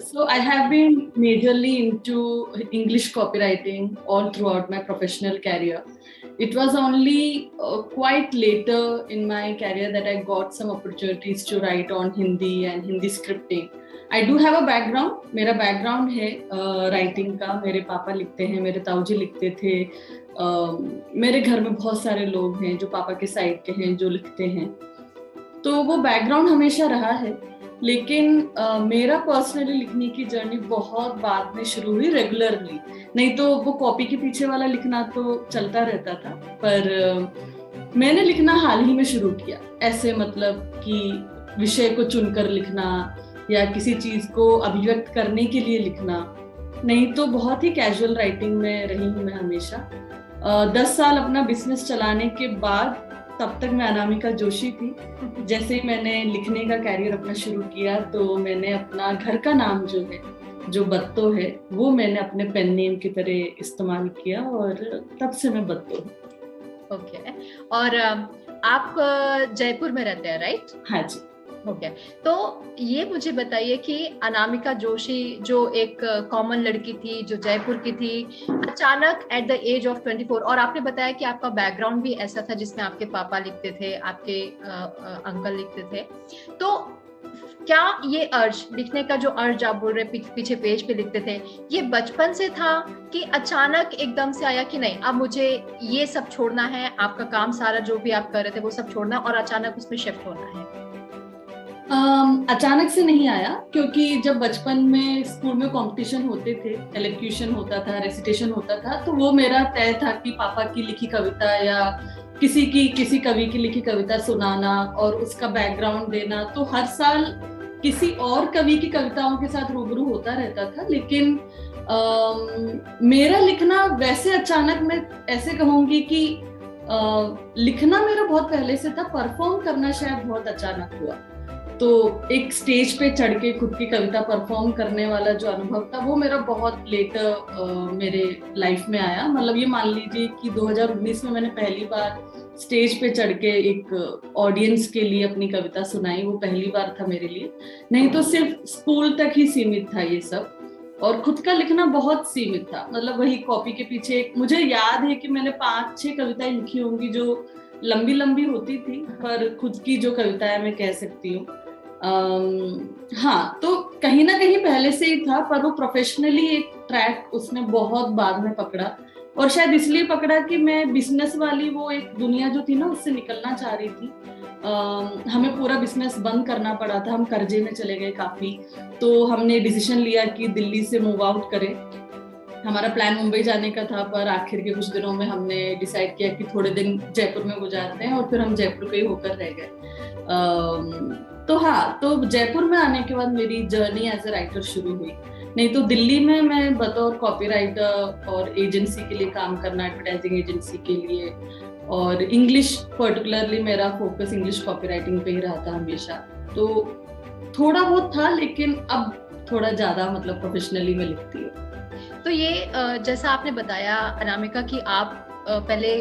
So I have been majorly into English copywriting all throughout my professional career. It was only quite later in my career that I got some opportunities to write on Hindi and Hindi scripting. I do have a background. मेरा background है writing का. मेरे पापा लिखते हैं, मेरे ताऊजी लिखते थे. मेरे घर में बहुत सारे लोग हैं जो पापा के साइड के हैं जो लिखते हैं. तो वो बैकग्राउंड हमेशा रहा है. लेकिन मेरा पर्सनली लिखने की जर्नी बहुत बाद में शुरू हुई रेगुलरली. नहीं तो वो कॉपी के पीछे वाला लिखना तो चलता रहता था, पर मैंने लिखना हाल ही में शुरू किया. ऐसे मतलब कि विषय को चुनकर लिखना या किसी चीज को अभिव्यक्त करने के लिए लिखना. नहीं तो बहुत ही कैजुअल राइटिंग में रही हूँ मैं हमेशा. 10 साल अपना बिजनेस चलाने के बाद तब तक मैं अनामिका जोशी थी. जैसे ही मैंने लिखने का कैरियर अपना शुरू किया तो मैंने अपना घर का नाम जो है, जो बत्तो है, वो मैंने अपने पेन नेम की तरह इस्तेमाल किया और तब से मैं बत्तो हूँ. ओके. और आप जयपुर में रहते हैं, राइट? हाँ जी. ओके. तो ये मुझे बताइए कि अनामिका जोशी जो एक कॉमन लड़की थी जो जयपुर की थी, अचानक एट द एज ऑफ 24, और आपने बताया कि आपका बैकग्राउंड भी ऐसा था जिसमें आपके पापा लिखते थे, आपके अंकल लिखते थे. तो क्या ये अर्ज लिखने का जो अर्ज आप बोल रहे पीछे पेज पे लिखते थे, ये बचपन से था कि अचानक एकदम से आया कि नहीं अब मुझे ये सब छोड़ना है, आपका काम सारा जो भी आप कर रहे थे वो सब छोड़ना और अचानक उसमें शिफ्ट होना है? अचानक से नहीं आया, क्योंकि जब बचपन में स्कूल में कंपटीशन होते थे, एलोक्यूशन होता था, रेसिटेशन होता था, तो वो मेरा तय था कि पापा की लिखी कविता या किसी कवि की लिखी कविता सुनाना और उसका बैकग्राउंड देना. तो हर साल किसी और कवि की कविताओं के साथ रूबरू होता रहता था. लेकिन मेरा लिखना वैसे अचानक, मैं ऐसे कहूंगी कि लिखना मेरा बहुत पहले से था, परफॉर्म करना शायद बहुत अचानक हुआ. तो एक स्टेज पे चढ़ के खुद की कविता परफॉर्म करने वाला जो अनुभव था वो मेरा बहुत लेटर मेरे लाइफ में आया. मतलब ये मान लीजिए कि 2019 में मैंने पहली बार स्टेज पे चढ़ के एक ऑडियंस के लिए अपनी कविता सुनाई. वो पहली बार था मेरे लिए. नहीं तो सिर्फ स्कूल तक ही सीमित था ये सब, और खुद का लिखना बहुत सीमित था. मतलब वही कॉपी के पीछे. मुझे याद है कि मैंने 5-6 कविताएं लिखी होंगी जो लंबी लंबी होती थी, पर खुद की जो कविताएं मैं कह सकती हूँ. हाँ, तो कहीं ना कहीं पहले से ही था, पर वो प्रोफेशनली एक ट्रैक उसने बहुत बाद में पकड़ा. और शायद इसलिए पकड़ा कि मैं बिजनेस वाली वो एक दुनिया जो थी ना, उससे निकलना चाह रही थी. हमें पूरा बिजनेस बंद करना पड़ा था. हम कर्जे में चले गए काफी. तो हमने डिसीजन लिया कि दिल्ली से मूव आउट करें. हमारा प्लान मुंबई जाने का था, पर आखिर के कुछ दिनों में हमने डिसाइड किया कि थोड़े दिन जयपुर में गुजारते हैं, और फिर हम जयपुर के ही होकर रह गए. तो हाँ, तो जयपुर में आने के बाद मेरी जर्नी एज ए राइटर शुरू हुई. नहीं तो दिल्ली में मैं बतौर कॉपीराइटर और एजेंसी के लिए काम करना, एडवर्टाइजिंग एजेंसी के लिए, और इंग्लिश पर्टिकुलरली मेरा फोकस इंग्लिश कॉपीराइटिंग पे ही रहा था हमेशा. तो थोड़ा बहुत था, लेकिन अब थोड़ा ज्यादा मतलब प्रोफेशनली मैं लिखती हूँ. तो ये जैसा आपने बताया अनामिका कि आप पहले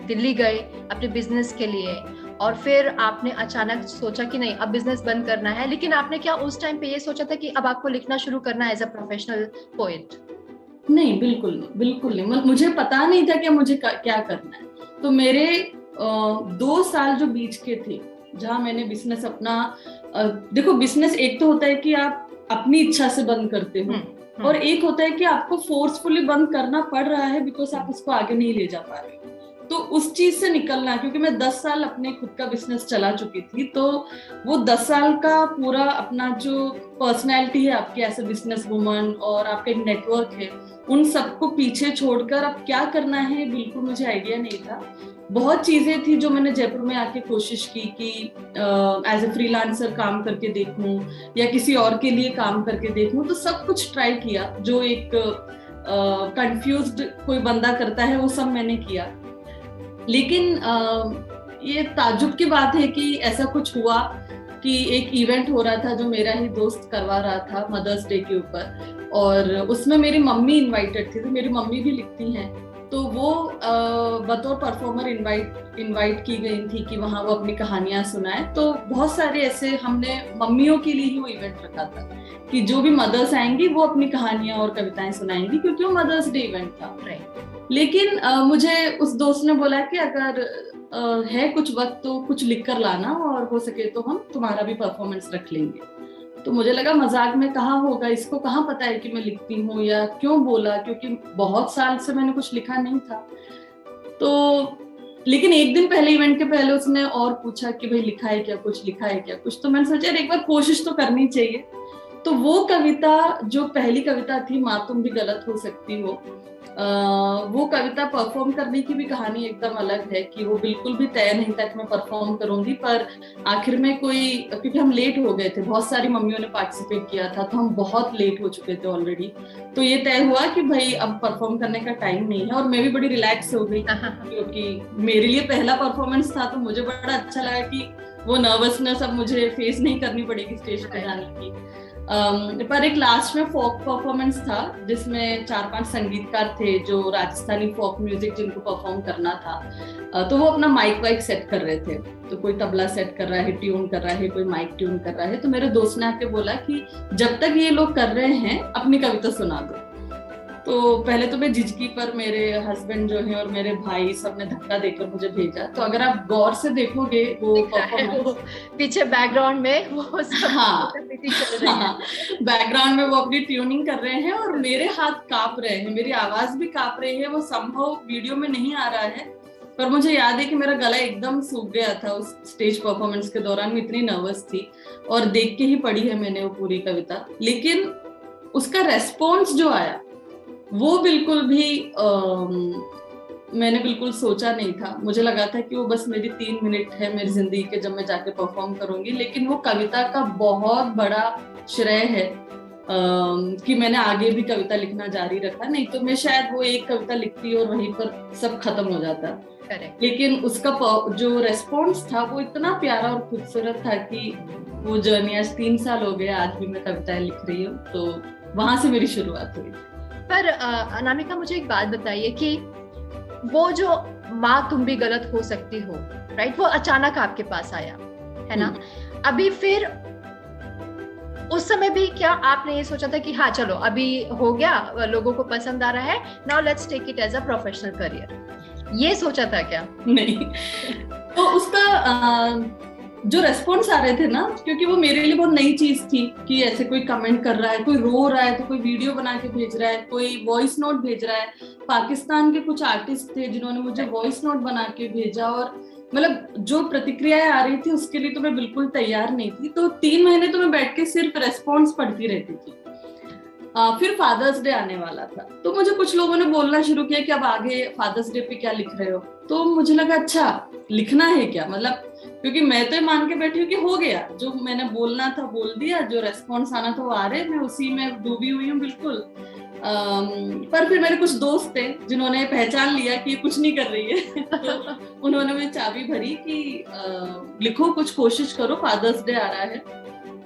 दिल्ली गए अपने बिजनेस के लिए, और फिर आपने अचानक सोचा कि नहीं अब बिजनेस बंद करना है, लेकिन आपने क्या उस टाइम पे ये सोचा था कि अब आपको लिखना शुरू करना है एज अ प्रोफेशनल पोएट? नहीं, बिल्कुल नहीं. मुझे पता नहीं था कि मुझे क्या करना है. तो मेरे 2 साल जो बीच के थे, जहाँ मैंने बिजनेस अपना, देखो बिजनेस एक तो होता है कि आप अपनी इच्छा से बंद करते हो, और एक होता है कि आपको फोर्सफुली बंद करना पड़ रहा है बिकॉज आप उसको आगे नहीं ले जा पा रहे. तो उस चीज से निकलना, क्योंकि मैं 10 साल अपने खुद का बिजनेस चला चुकी थी, तो वो 10 साल का पूरा अपना जो पर्सनैलिटी है आपकी एज ए बिजनेस वुमन और आपका एक नेटवर्क है, उन सबको पीछे छोड़कर अब क्या करना है बिल्कुल मुझे आइडिया नहीं था. बहुत चीजें थी जो मैंने जयपुर में आके कोशिश की कि एज ए फ्रीलांसर काम करके देखूं या किसी और के लिए काम करके देखूं. तो सब कुछ ट्राई किया जो एक कंफ्यूज्ड कोई बंदा करता है, वो सब मैंने किया. लेकिन ये ताज्जुब की बात है कि ऐसा कुछ हुआ कि एक इवेंट हो रहा था जो मेरा ही दोस्त करवा रहा था मदर्स डे के ऊपर, और उसमें मेरी मम्मी इनवाइटेड थी. तो मेरी मम्मी भी लिखती हैं, तो वो बतौर परफॉर्मर इनवाइट की गई थी कि वहां वो अपनी कहानियां सुनाए। तो बहुत सारे ऐसे हमने मम्मियों के लिए ही वो इवेंट रखा था कि जो भी मदर्स आएंगी वो अपनी कहानियां और कविताएं सुनाएंगी, क्योंकि वो मदर्स डे इवेंट था। लेकिन मुझे उस दोस्त ने बोला कि अगर है कुछ वक्त तो कुछ लिख कर लाना, और हो सके तो हम तुम्हारा भी परफॉर्मेंस रख लेंगे। तो मुझे लगा मजाक में कहा होगा, इसको कहाँ पता है कि मैं लिखती हूँ, या क्यों बोला, क्योंकि बहुत साल से मैंने कुछ लिखा नहीं था। तो लेकिन एक दिन पहले, इवेंट के पहले उसने और पूछा कि भाई लिखा है क्या, कुछ लिखा है क्या कुछ। तो मैंने सोचा यार एक बार कोशिश तो करनी चाहिए। तो वो कविता, जो पहली कविता थी माँ तुम भी गलत हो सकती हो, वो कविता परफॉर्म करने की भी कहानी एकदम अलग है कि वो बिल्कुल भी तय नहीं था कि मैं परफॉर्म करूंगी, पर आखिर में क्योंकि हम लेट हो गए थे, बहुत सारी मम्मियों ने पार्टिसिपेट किया था, तो हम बहुत लेट हो चुके थे ऑलरेडी। तो ये तय हुआ कि भाई अब परफॉर्म करने का टाइम नहीं है, और मैं भी बड़ी रिलैक्स हो गई क्योंकि मेरे लिए पहला परफॉर्मेंस था। तो मुझे बड़ा अच्छा लगा कि वो नर्वसनेस अब मुझे फेस नहीं करनी पड़ेगी स्टेज पे जाने की। पर एक लास्ट में फोक परफॉर्मेंस था जिसमें 4-5 संगीतकार थे जो राजस्थानी फोक म्यूजिक जिनको परफॉर्म करना था। तो वो अपना माइक वाइक सेट कर रहे थे, तो कोई तबला सेट कर रहा है, ट्यून कर रहा है, कोई माइक ट्यून कर रहा है। तो मेरे दोस्त ने आके बोला कि जब तक ये लोग कर रहे हैं अपनी कविता सुना दो। तो पहले तो मैं झिझकी, पर मेरे हस्बैंड जो है और मेरे भाई सब ने धक्का देकर मुझे भेजा। तो अगर आप गौर से देखोगे वो पीछे बैकग्राउंड में वो सब हाँ, बैकग्राउंड में वो अपनी ट्यूनिंग कर रहे हैं और मेरे हाथ कांप रहे हैं, मेरी आवाज भी कांप रही है। वो संभव वीडियो में नहीं आ रहा है, पर मुझे याद है कि मेरा गला एकदम सूख गया था उस स्टेज परफॉर्मेंस के दौरान। मैं इतनी नर्वस थी, और देख के ही पढ़ी है मैंने वो पूरी कविता। लेकिन उसका रेस्पॉन्स जो आया वो बिल्कुल भी मैंने बिल्कुल सोचा नहीं था। मुझे लगा था कि वो बस मेरी 3 मिनट है मेरी जिंदगी के, जब मैं जाके परफॉर्म करूंगी। लेकिन वो कविता का बहुत बड़ा श्रेय है कि मैंने आगे भी कविता लिखना जारी रखा, नहीं तो मैं शायद वो एक कविता लिखती और वहीं पर सब खत्म हो जाता। लेकिन उसका जो रेस्पॉन्स था वो इतना प्यारा और खूबसूरत था कि वो जर्नी, आज 3 साल हो गए, आज भी मैं कविताएं लिख रही हूँ। तो वहां से मेरी शुरुआत हुई। पर अनामिका मुझे एक बात बताइए कि वो जो माँ तुम भी गलत हो सकती हो, राइट, वो अचानक आपके पास आया है ना। अभी फिर उस समय भी क्या आपने ये सोचा था कि हाँ चलो अभी हो गया, लोगों को पसंद आ रहा है, now let's take it as a professional career, ये सोचा था क्या? नहीं। तो उसका जो रेस्पॉन्स आ रहे थे ना, क्योंकि वो मेरे लिए बहुत नई चीज थी कि ऐसे कोई कमेंट कर रहा है, कोई रो रहा है तो कोई वीडियो बना के भेज रहा है, कोई वॉइस नोट भेज रहा है। पाकिस्तान के कुछ आर्टिस्ट थे जिन्होंने मुझे वॉइस नोट बना के भेजा, और मतलब जो प्रतिक्रियाएं आ रही थी उसके लिए तो मैं बिल्कुल तैयार नहीं थी। तो 3 महीने तो मैं बैठ के सिर्फ रेस्पॉन्स पढ़ती रहती थी। फिर फादर्स डे आने वाला था, तो मुझे कुछ लोगों ने बोलना शुरू किया कि अब आगे फादर्स डे पे क्या लिख रहे हो। तो मुझे लगा अच्छा लिखना है क्या, मतलब क्योंकि मैं तो मान के बैठी हूँ कि हो गया, जो मैंने बोलना था बोल दिया, जो रेस्पॉन्स आना था वो आ रहे, मैं उसी में डूबी हुई हूँ बिल्कुल। पर फिर मेरे कुछ दोस्त थे जिन्होंने पहचान लिया कि ये कुछ नहीं कर रही है। तो उन्होंने मुझे चाबी भरी कि लिखो, कुछ कोशिश करो, फादर्स डे आ रहा है।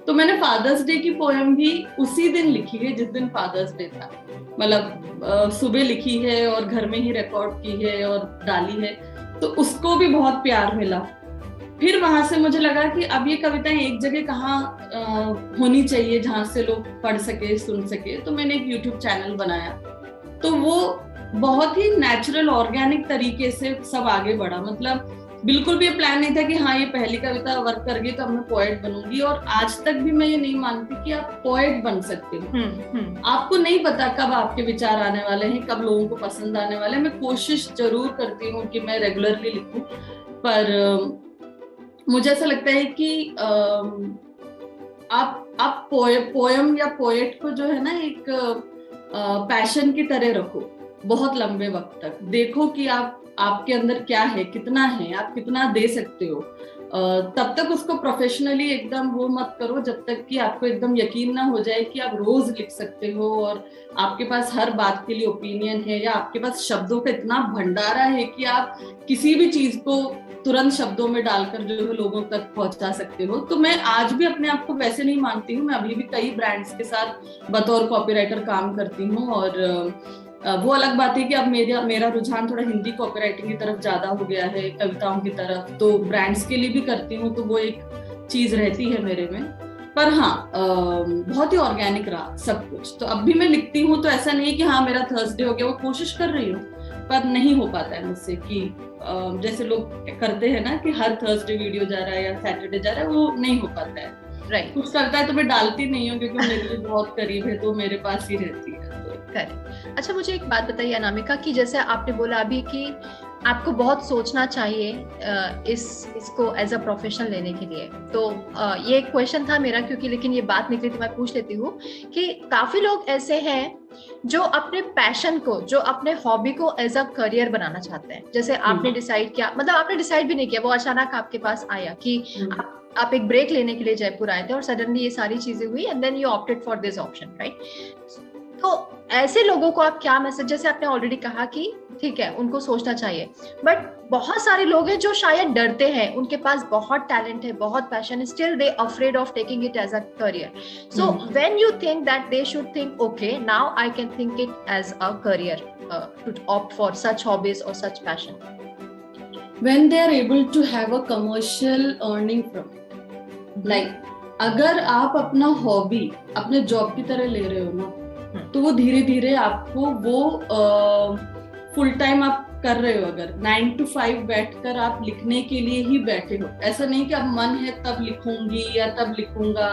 तो मैंने फादर्स डे की पोएम भी उसी दिन लिखी है जिस दिन फादर्स डे था, मतलब सुबह लिखी है और घर में ही रिकॉर्ड की है और डाली है। तो उसको भी बहुत प्यार मिला। फिर वहां से मुझे लगा कि अब ये कविताएं एक जगह कहाँ होनी चाहिए जहां से लोग पढ़ सके, सुन सके। तो मैंने एक YouTube चैनल बनाया, तो वो बहुत ही नेचुरल ऑर्गेनिक तरीके से सब आगे बढ़ा। मतलब बिल्कुल भी ये प्लान नहीं था कि हाँ ये पहली कविता वर्क कर गई तो अब मैं पोएट बनूंगी। और आज तक भी मैं ये नहीं मानती कि आप पोएट बन सकते हो। आपको नहीं पता कब आपके विचार आने वाले हैं, कब लोगों को पसंद आने वाले हैं। मैं कोशिश जरूर करती हूँ कि मैं रेगुलरली लिखूं, पर मुझे ऐसा लगता है कि आप पोयम या पोएट को जो है ना एक पैशन की तरह रखो, बहुत लंबे वक्त तक देखो कि आपके अंदर क्या है, कितना है, आप कितना दे सकते हो। तब तक उसको प्रोफेशनली एकदम वो मत करो जब तक कि आपको एकदम यकीन ना हो जाए कि आप रोज लिख सकते हो और आपके पास हर बात के लिए ओपिनियन है, या आपके पास शब्दों का इतना भंडारा है कि आप किसी भी चीज को तुरंत शब्दों में डालकर जो है लोगों तक पहुंचा सकते हो। तो मैं आज भी अपने आप को वैसे नहीं मानती हूँ। मैं अभी भी कई ब्रांड्स के साथ बतौर कॉपीराइटर काम करती हूँ, और वो अलग बात है कि अब मेरा रुझान थोड़ा हिंदी कॉपी राइटिंग की तरफ ज्यादा हो गया है, कविताओं की तरफ, तो ब्रांड्स के लिए भी करती हूँ, तो वो एक चीज रहती है मेरे में। पर हाँ, बहुत ही ऑर्गेनिक रहा सब कुछ। तो अब भी मैं लिखती हूँ, तो ऐसा नहीं है कि हाँ मेरा थर्सडे हो गया, वो कोशिश कर रही हूँ पर नहीं हो पाता है मुझसे कि जैसे लोग करते हैं ना कि हर थर्सडे वीडियो जा रहा है या सैटरडे जा रहा है, वो नहीं हो पाता है। राइट, कुछ करता है तो मैं डालती नहीं हूँ क्योंकि मेरे लिए बहुत करीब है, तो मेरे पास ही रहती है। करेक्ट। अच्छा, मुझे एक बात बताइए अनामिका कि जैसे आपने बोला अभी कि आपको बहुत सोचना चाहिए इसको एज अ प्रोफेशन लेने के लिए, तो ये एक क्वेश्चन था मेरा, क्योंकि लेकिन ये बात निकली तो मैं पूछ लेती हूँ कि काफी लोग ऐसे हैं जो अपने पैशन को, जो अपने हॉबी को एज अ करियर बनाना चाहते हैं। जैसे आपने डिसाइड किया, मतलब आपने डिसाइड भी नहीं किया, वो अचानक आपके पास आया कि आप एक ब्रेक लेने के लिए जयपुर आए थे और सडनली ये सारी चीजें हुई and then you opted for this option, right? तो ऐसे लोगों को आप क्या मैसेज, जैसे आपने ऑलरेडी कहा कि ठीक है उनको सोचना चाहिए, बट बहुत सारे लोग हैं जो शायद डरते हैं, उनके पास बहुत टैलेंट है, बहुत पैशन है, still they afraid of taking it as a career. So when you think that they should think okay now I can think it as a career to opt for such hobbies और such passion, when they are able to have a commercial earning from it, like अगर आप अपना hobby अपने job की तरह ले रहे हो ना, तो वो धीरे धीरे आपको वो फुल टाइम आप कर रहे हो। अगर 9 to 5 बैठकर आप लिखने के लिए ही बैठे हो, ऐसा नहीं कि अब मन है तब लिखूंगी या तब लिखूंगा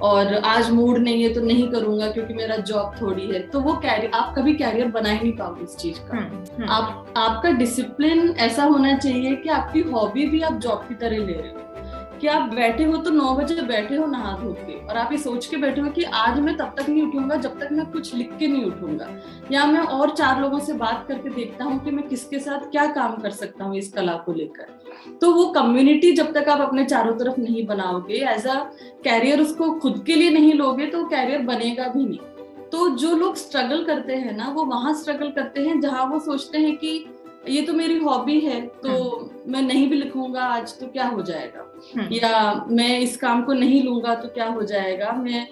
और आज मूड नहीं है तो नहीं करूंगा क्योंकि मेरा जॉब थोड़ी है, तो वो कैरियर आप कभी कैरियर बना ही नहीं पाओगे इस चीज का। आपका डिसिप्लिन ऐसा होना चाहिए कि आपकी हॉबी भी आप जॉब की तरह ले रहे हो, कि आप बैठे हो तो 9 बजे बैठे हो नहा धो के, और आप ये सोच के बैठे हो कि आज मैं तब तक नहीं उठूंगा जब तक मैं कुछ लिख के नहीं उठूंगा, या मैं और 4 लोगों से बात करके देखता हूँ कि मैं किसके साथ क्या काम कर सकता हूँ इस कला को लेकर। तो वो कम्युनिटी जब तक आप अपने चारों तरफ नहीं बनाओगे, एज अ कैरियर उसको खुद के लिए नहीं लोगे, तो कैरियर बनेगा भी नहीं। तो जो लोग स्ट्रगल करते हैं ना, वो वहां स्ट्रगल करते हैं जहां वो सोचते हैं कि ये तो मेरी हॉबी है, तो मैं नहीं भी लिखूंगा आज तो क्या हो जाएगा, या मैं इस काम को नहीं लूंगा तो क्या हो जाएगा, मैं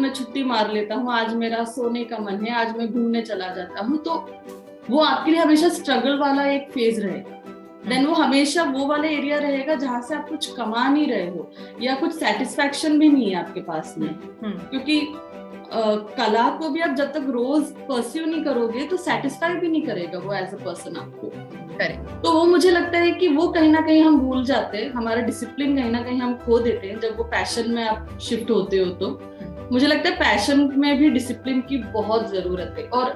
छुट्टी मार लेता हूँ, आज मेरा सोने का मन है, आज मैं घूमने चला जाता हूँ। तो वो आपके लिए हमेशा स्ट्रगल वाला एक फेज रहेगा। देन वो हमेशा वो वाला एरिया रहेगा जहां से आप कुछ कमा नहीं रहे हो या कुछ सेटिस्फैक्शन भी नहीं है आपके पास में, क्योंकि कला को भी आप जब तक रोज परस्यू नहीं करोगे तो सेटिस्फाई भी नहीं करेगा वो एज अ पर्सन आपको। तो वो मुझे लगता है कि वो कहीं ना कहीं हम भूल जाते हैं, हमारा डिसिप्लिन कहीं ना कहीं हम खो देते हैं जब वो पैशन में आप शिफ्ट होते हो। तो मुझे लगता है पैशन में भी डिसिप्लिन की बहुत जरूरत है, और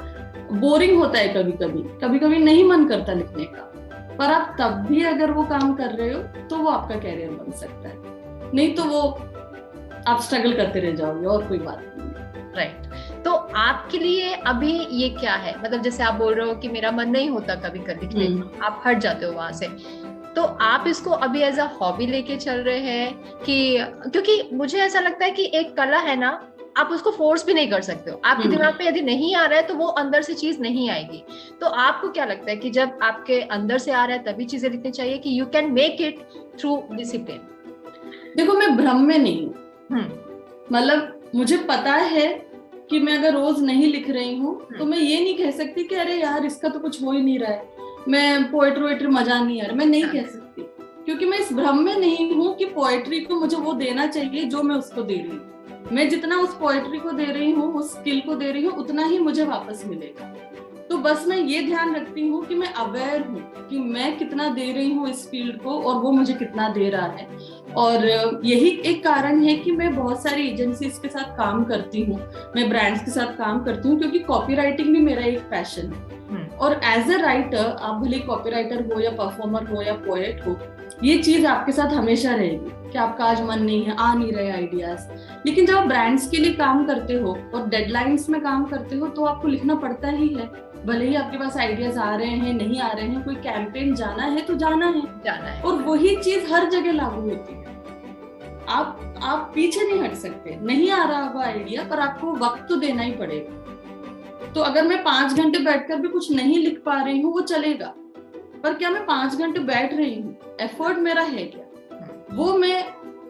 बोरिंग होता है कभी कभी नहीं मन करता लिखने का, पर आप तब भी अगर वो काम कर रहे हो तो वो आपका कैरियर बन सकता है, नहीं तो वो आप स्ट्रगल करते रह जाओगे और कोई बात नहीं। राइट। तो आपके लिए अभी ये क्या है, मतलब जैसे आप बोल रहे हो कि मेरा मन नहीं होता कभी लिखने का, आप हट जाते हो वहां से, तो आप इसको अभी एज अ हॉबी लेके चल रहे हैं कि, क्योंकि मुझे ऐसा लगता है कि एक कला है ना, आप उसको फोर्स भी नहीं कर सकते हो, आपके दिमाग में यदि नहीं आ रहा है तो वो अंदर से चीज नहीं आएगी। तो आपको क्या लगता है कि जब आपके अंदर से आ रहा है तभी चीजें लिखनी चाहिए, कि you can make it through discipline? देखो, मैं भ्रम में नहीं हूँ, मतलब मुझे पता है कि मैं अगर रोज नहीं लिख रही हूँ तो मैं ये नहीं कह सकती कि अरे यार इसका तो कुछ हो ही नहीं रहा है, मैं पोएट्री मजा नहीं आ रहा, मैं नहीं कह सकती, क्योंकि मैं इस भ्रम में नहीं हूँ कि पोएट्री को मुझे वो देना चाहिए जो मैं उसको दे रही हूँ। मैं जितना उस पोएट्री को दे रही हूँ, उस स्किल को दे रही हूँ, उतना ही मुझे वापस मिलेगा। तो बस मैं ये ध्यान रखती हूँ कि मैं अवेयर हूँ कि मैं कितना दे रही हूँ इस फील्ड को और वो मुझे कितना दे रहा है। और यही एक कारण है कि मैं बहुत सारी एजेंसीज के साथ काम करती हूँ, मैं ब्रांड्स के साथ काम करती हूँ, क्योंकि कॉपी राइटिंग भी मेरा एक पैशन है। और एज अ राइटर, आप भले कॉपी राइटर हो या परफॉर्मर हो या पोएट हो, ये चीज आपके साथ हमेशा रहेगी कि आपका आज मन नहीं है, आ नहीं रहे आइडियाज। लेकिन जब आप ब्रांड्स के लिए काम करते हो और डेडलाइंस में काम करते हो तो आपको लिखना पड़ता ही है, भले ही आपके पास आइडियाज आ रहे हैं नहीं आ रहे हैं, कोई कैंपेन जाना है तो जाना है। और वही चीज हर जगह लागू होती है, आप पीछे नहीं हट सकते, नहीं आ रहा होगा आइडिया पर आपको वक्त तो देना ही पड़ेगा। तो अगर मैं 5 घंटे बैठकर भी कुछ नहीं लिख पा रही हूँ वो चलेगा, पर क्या मैं 5 घंटे बैठ रही हूँ, एफर्ट मेरा है क्या, वो मैं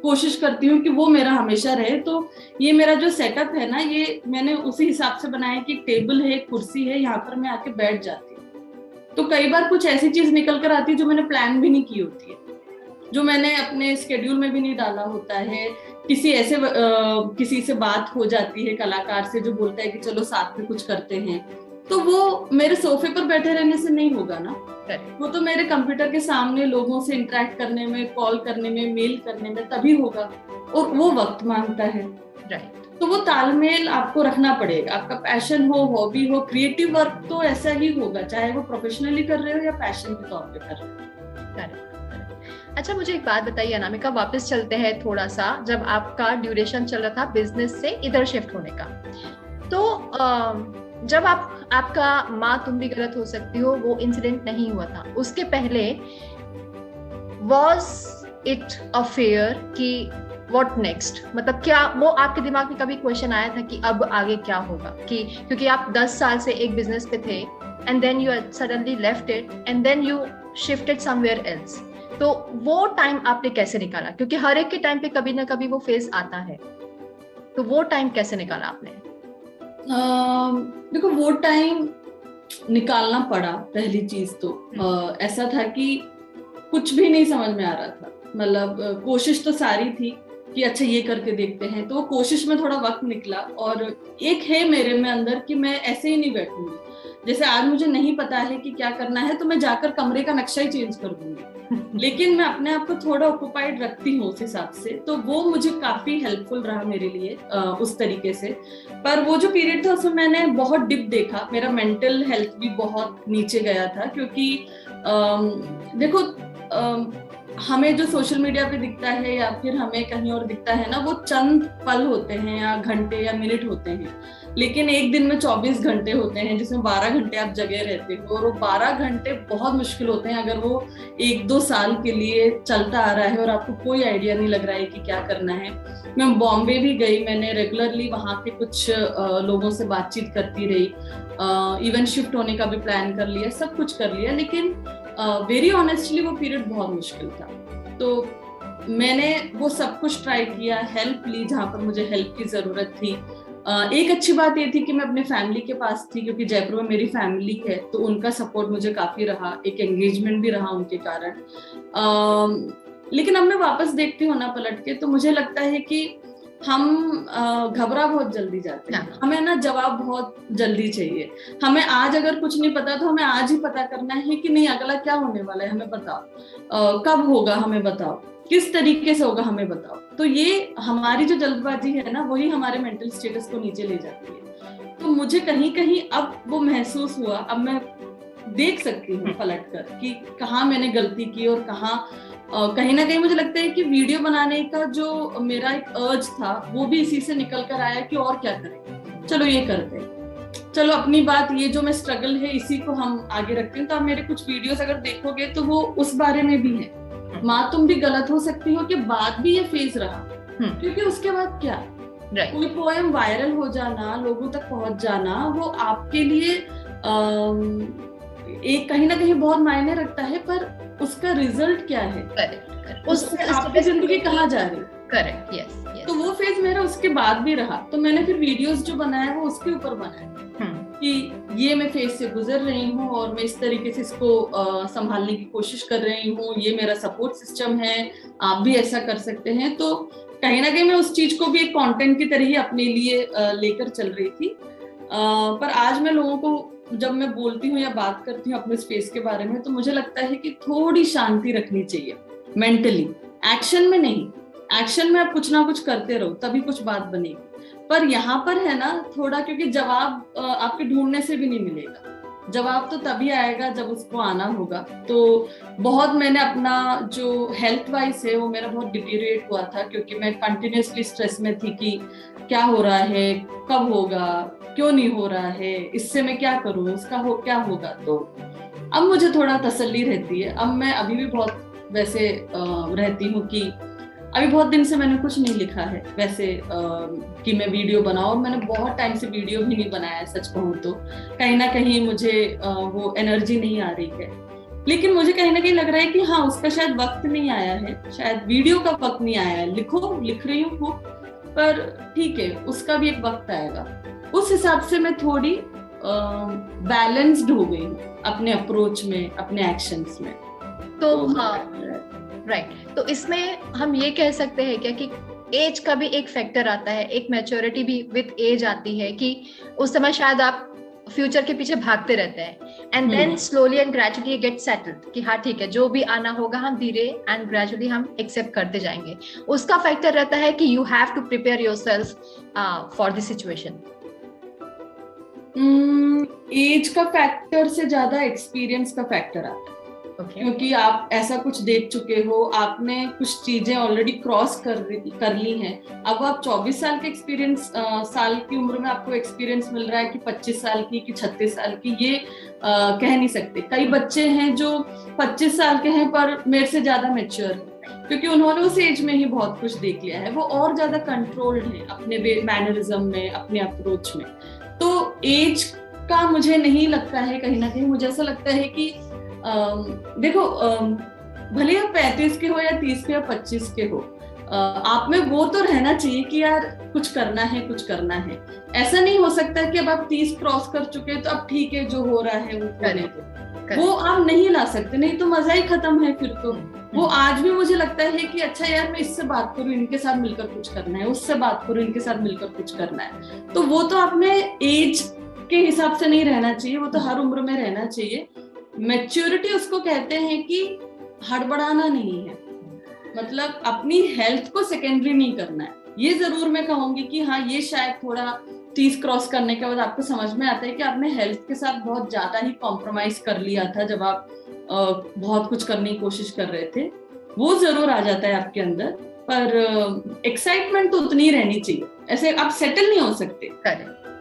कोशिश करती हूँ कि वो मेरा हमेशा रहे। तो ये मेरा जो सेटअप है ना, ये मैंने उसी हिसाब से बनाया कि एक टेबल है, एक कुर्सी है, यहाँ पर मैं आके बैठ जाती हूँ। तो कई बार कुछ ऐसी चीज निकल कर आती है जो मैंने प्लान भी नहीं की होती है, जो मैंने अपने स्केड्यूल में भी नहीं डाला होता है। किसी से बात हो जाती है कलाकार से, जो बोलता है कि चलो साथ में कुछ करते हैं, तो वो मेरे सोफे पर बैठे रहने से नहीं होगा ना। वो तो मेरे कंप्यूटर के सामने लोगों से इंटरेक्ट करने में, कॉल करने में, मेल करने में तभी होगा, और वो वक्त मांगता है। तो वो तालमेल आपको रखना पड़ेगा। आपका पैशन हो, हॉबी हो, क्रिएटिव वर्क तो ऐसा ही होगा, चाहे वो प्रोफेशनली कर रहे हो या पैशन के तौर पे कर रहे हो। अच्छा, मुझे एक बात बताइए अनामिका, वापस चलते हैं थोड़ा सा, जब आपका ड्यूरेशन चल रहा था बिजनेस से इधर शिफ्ट होने का, तो जब आपका माँ तुम भी गलत हो सकती हो वो इंसिडेंट नहीं हुआ था, उसके पहले was it a fear कि what next, मतलब क्या वो आपके दिमाग में कभी क्वेश्चन आया था कि अब आगे क्या होगा, कि क्योंकि आप 10 साल से एक बिजनेस पे थे and then you suddenly left it and then you shifted somewhere else, तो वो टाइम आपने कैसे निकाला? क्योंकि हर एक के टाइम पे कभी ना कभी वो फेज आता है, तो वो टाइम कैसे निकाला आपने? देखो, वो टाइम निकालना पड़ा। पहली चीज तो ऐसा था कि कुछ भी नहीं समझ में आ रहा था, मतलब कोशिश तो सारी थी कि अच्छा ये करके देखते हैं, तो वो कोशिश में थोड़ा वक्त निकला। और एक है मेरे में अंदर कि मैं ऐसे ही नहीं बैठूंगी, जैसे आज मुझे नहीं पता है कि क्या करना है तो मैं जाकर कमरे का नक्शा ही चेंज कर दूंगी, लेकिन मैं अपने आप को थोड़ा ऑक्युपाइड रखती हूँ उस हिसाब से। तो वो मुझे काफी हेल्पफुल रहा मेरे लिए उस तरीके से। पर वो जो पीरियड था उसमें मैंने बहुत डिप देखा, मेरा मेंटल हेल्थ भी बहुत नीचे गया था, क्योंकि देखो हमें जो सोशल मीडिया पे दिखता है या फिर हमें कहीं और दिखता है ना, वो चंद पल होते हैं या घंटे या मिनट होते हैं, लेकिन एक दिन में 24 घंटे होते हैं जिसमें 12 घंटे आप जगे रहते हो, और वो 12 घंटे बहुत मुश्किल होते हैं अगर वो 1-2 साल के लिए चलता आ रहा है और आपको कोई आइडिया नहीं लग रहा है कि क्या करना है। मैं बॉम्बे भी गई, मैंने रेगुलरली वहाँ के कुछ लोगों से बातचीत करती रही, इवन शिफ्ट होने का भी प्लान कर लिया, सब कुछ कर लिया, लेकिन वेरी ऑनेस्टली वो पीरियड बहुत मुश्किल था। तो मैंने वो सब कुछ ट्राई किया, हेल्प ली जहाँ पर मुझे हेल्प की जरूरत थी। एक अच्छी बात ये थी कि मैं अपने फैमिली के पास थी, क्योंकि जयपुर में मेरी फैमिली है, तो उनका सपोर्ट मुझे काफी रहा, एक एंगेजमेंट भी रहा उनके कारण। लेकिन अब मैं वापस देखती हूँ ना पलट के, तो मुझे लगता है कि हम घबरा बहुत जल्दी जाते हैं, हमें ना जवाब बहुत जल्दी चाहिए। हमें आज अगर कुछ नहीं पता तो हमें आज ही पता करना है कि नहीं अगला क्या होने वाला है, हमें बताओ, कब होगा हमें बताओ, किस तरीके से होगा हमें बताओ। तो ये हमारी जो जल्दबाजी है ना, वही हमारे मेंटल स्टेटस को नीचे ले जाती है। तो मुझे कहीं कहीं अब वो महसूस हुआ, अब मैं देख सकती हूँ पलट कर कि कहाँ मैंने गलती की और कहाँ कहीं ना कहीं मुझे लगता है कि वीडियो बनाने का जो मेरा एक अर्ज था वो भी इसी से निकल कर आया कि और क्या करें, चलो ये करते हैं, चलो अपनी बात, ये जो मैं स्ट्रगल है इसी को हम आगे रखते हैं। तो आप मेरे कुछ वीडियोस अगर देखोगे तो वो उस बारे में भी है, माँ तुम भी गलत हो सकती हो के बाद भी ये फेज रहा, क्योंकि उसके बाद क्या, कोई पोएम वायरल हो जाना, लोगों तक पहुंच जाना, वो आपके लिए एक कहीं ना कहीं बहुत मायने रखता है, पर उसका रिजल्ट क्या है, उससे आपकी जिंदगी कहाँ जा रही है। Correct, yes. तो वो फेज मेरा उसके बाद भी रहा, तो मैंने फिर वीडियोस जो बनाया वो उसके ऊपर बनाया कि ये मैं फेज से गुजर रही हूँ और मैं इस तरीके से इसको संभालने की कोशिश कर रही हूँ, ये मेरा सपोर्ट सिस्टम है, आप भी ऐसा कर सकते हैं। तो कहीं ना कहीं मैं उस चीज को भी एक कंटेंट की तरह ही अपने लिए लेकर चल रही थी। पर आज मैं लोगों को जब मैं बोलती हूँ या बात करती हूँ अपने स्पेस के बारे में, तो मुझे लगता है कि थोड़ी शांति रखनी चाहिए मेंटली, एक्शन में नहीं। एक्शन में आप कुछ ना कुछ करते रहो तभी कुछ बात बनेगी, पर यहाँ पर है ना थोड़ा, क्योंकि जवाब आपके ढूंढने से भी नहीं मिलेगा, जवाब तो तभी आएगा जब उसको आना होगा। तो बहुत मैंने अपना जो हेल्थ वाइज है वो मेरा बहुत डिटीरिएट हुआ था, क्योंकि मैं कंटिन्यूअसली स्ट्रेस में थी कि क्या हो रहा है, कब होगा, क्यों नहीं हो रहा है, इससे मैं क्या करूं, इसका क्या होगा। तो अब मुझे थोड़ा तसल्ली रहती है। अब मैं अभी भी बहुत वैसे रहती हूँ कि अभी बहुत दिन से मैंने कुछ नहीं लिखा है वैसे कि मैं वीडियो बनाऊं, मैंने बहुत टाइम से वीडियो भी नहीं बनाया है, सच कहूँ तो कहीं ना कहीं मुझे वो एनर्जी नहीं आ रही है। लेकिन मुझे कहीं ना कहीं लग रहा है कि हाँ, उसका शायद वक्त नहीं आया है, शायद वीडियो का वक्त नहीं आया है। लिख रही हूँ, पर ठीक है, उसका भी एक वक्त आएगा। उस हिसाब से मैं थोड़ी बैलेंस्ड हो गई हूँ अपने अप्रोच में, अपने एक्शंस में। तो राइट, तो इसमें हम ये कह सकते हैं क्या कि एज का भी एक फैक्टर आता है, एक मैच्योरिटी भी विद एज आती है, कि उस समय शायद आप फ्यूचर के पीछे भागते रहते हैं and then slowly and gradually get settled कि हाँ ठीक है, जो भी आना होगा हम धीरे एंड ग्रेजुअली हम एक्सेप्ट करते जाएंगे। उसका फैक्टर रहता है कि you have to prepare yourself for the situation. Age का फैक्टर से ज्यादा एक्सपीरियंस का फैक्टर आता है। क्योंकि आप ऐसा कुछ देख चुके हो, आपने कुछ चीजें ऑलरेडी क्रॉस कर ली हैं। अब आप 24 साल के एक्सपीरियंस, साल की उम्र में आपको एक्सपीरियंस मिल रहा है कि 25 साल की कि 36 साल की, ये कह नहीं सकते। कई बच्चे हैं जो 25 साल के हैं पर मेरे से ज्यादा मैच्योर है, क्योंकि उन्होंने उस एज में ही बहुत कुछ देख लिया है। वो और ज्यादा कंट्रोल्ड है अपने मैनरिज्म में, अपने अप्रोच में। तो एज का मुझे नहीं लगता है, कहीं ना कहीं मुझे ऐसा लगता है कि देखो, भले आप 35 के हो या 30 के या 25 के हो, आप में वो तो रहना चाहिए कि यार कुछ करना है, कुछ करना है। ऐसा नहीं हो सकता कि अब आप 30 क्रॉस कर चुके हैं तो अब ठीक है, जो हो रहा है वो करने दो। वो आप नहीं ला सकते, नहीं तो मजा ही खत्म है फिर तो। वो आज भी मुझे लगता है कि अच्छा यार, मैं इससे बात करूं, इनके साथ मिलकर कुछ करना है, उससे बात करूं, इनके साथ मिलकर कुछ करना है। तो वो तो आपने एज के हिसाब से नहीं रहना चाहिए, वो तो हर उम्र में रहना चाहिए। मैच्योरिटी उसको कहते हैं कि हड़बड़ाना नहीं है, मतलब अपनी हेल्थ को सेकेंडरी नहीं करना है। ये जरूर मैं कहूंगी कि हाँ, ये शायद थोड़ा 30 क्रॉस करने के बाद आपको समझ में आता है कि आपने हेल्थ के साथ बहुत ज्यादा ही कॉम्प्रोमाइज कर लिया था जब आप बहुत कुछ करने की कोशिश कर रहे थे। वो जरूर आ जाता है आपके अंदर, पर एक्साइटमेंट तो उतनी रहनी चाहिए। ऐसे आप सेटल नहीं हो सकते,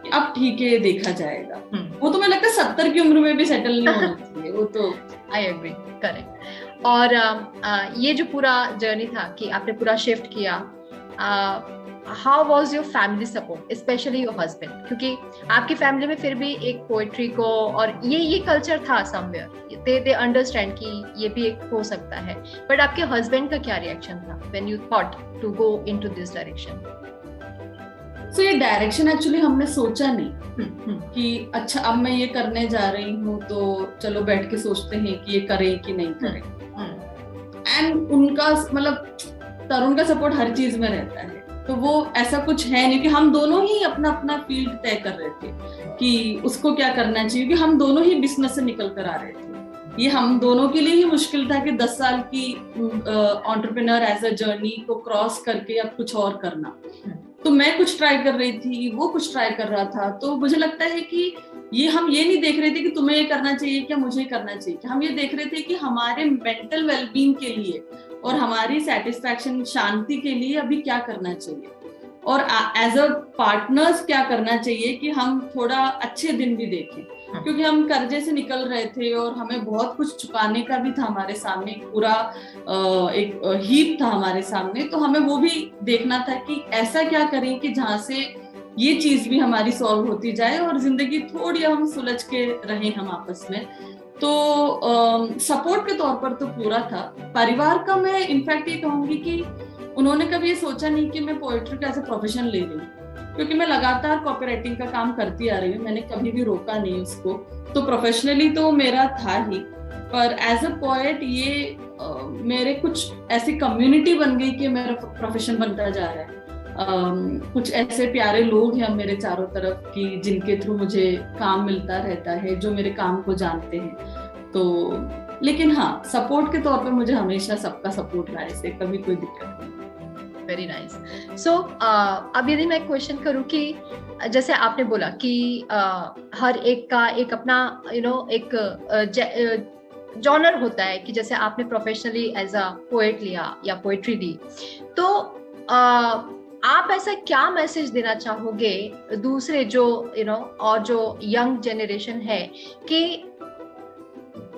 अब ठीक है देखा जाएगा। वो तो मुझे लगता है 70 की उम्र में भी सेटल नहीं होना चाहिए, वो तो आई एग्री, करेक्ट। और ये जो पूरा जर्नी था कि आपने पूरा शिफ्ट किया, how was your family support, specially your husband? क्योंकि आपकी फैमिली में फिर भी एक पोएट्री को और ये कल्चर था समवेयर, दे अंडरस्टैंड कि ये भी एक हो सकता है, बट आपके हस्बैंड का क्या रिएक्शन था when you thought to go into this direction? तो ये डायरेक्शन एक्चुअली हमने सोचा नहीं कि अच्छा अब मैं ये करने जा रही हूँ तो चलो बैठ के सोचते हैं कि ये करें कि नहीं करें। एंड उनका मतलब तरुण का सपोर्ट हर चीज में रहता है, तो वो ऐसा कुछ है नहीं कि हम दोनों ही अपना अपना फील्ड तय कर रहे थे कि उसको क्या करना चाहिए, क्योंकि हम दोनों ही बिजनेस से निकल कर आ रहे थे। ये हम दोनों के लिए ही मुश्किल था कि 10 साल की एंटरप्रेन्योर एज अ जर्नी को क्रॉस करके अब कुछ और करना। तो मैं कुछ ट्राई कर रही थी, वो कुछ ट्राई कर रहा था। तो मुझे लगता है कि हम ये नहीं देख रहे थे कि तुम्हें ये करना चाहिए क्या, मुझे करना चाहिए क्या। हम ये देख रहे थे कि हमारे मेंटल वेलबींग के लिए और हमारी सेटिस्फैक्शन, शांति के लिए अभी क्या करना चाहिए, और एज अ पार्टनर्स क्या करना चाहिए कि हम थोड़ा अच्छे दिन भी देखें। क्योंकि हम कर्जे से निकल रहे थे और हमें बहुत कुछ चुकाने का भी था हमारे सामने, पूरा एक हीप था हमारे सामने। तो हमें वो भी देखना था कि ऐसा क्या करें कि जहाँ से ये चीज भी हमारी सॉल्व होती जाए और जिंदगी थोड़ी हम सुलझ के रहें हम आपस में। तो सपोर्ट के तौर पर तो पूरा था। परिवार का मैं इनफैक्ट ये कहूंगी कि उन्होंने कभी ये सोचा नहीं कि मैं पोएट्री का एज अ प्रोफेशन ले रही हूँ, क्योंकि मैं लगातार कॉपी राइटिंग का काम करती आ रही हूँ, मैंने कभी भी रोका नहीं उसको। तो प्रोफेशनली तो मेरा था ही, पर एज अ पोएट ये मेरे कुछ ऐसी कम्युनिटी बन गई कि मेरा प्रोफेशन बनता जा रहा है। कुछ ऐसे प्यारे लोग हैं मेरे चारों तरफ कि जिनके थ्रू मुझे काम मिलता रहता है, जो मेरे काम को जानते हैं। तो लेकिन हाँ, सपोर्ट के तौर पे मुझे हमेशा सबका सपोर्ट रहा है, इससे कभी कोई दिक्कत नहीं। Very nice. सो अब यदि मैं क्वेश्चन करूं कि जैसे आपने बोला कि हर एक का एक अपना एक जॉनर होता है कि जैसे आपने प्रोफेशनली एज अ पोएट लिया या पोएट्री ली, तो आप ऐसा क्या मैसेज देना चाहोगे दूसरे जो और जो यंग जनरेशन है कि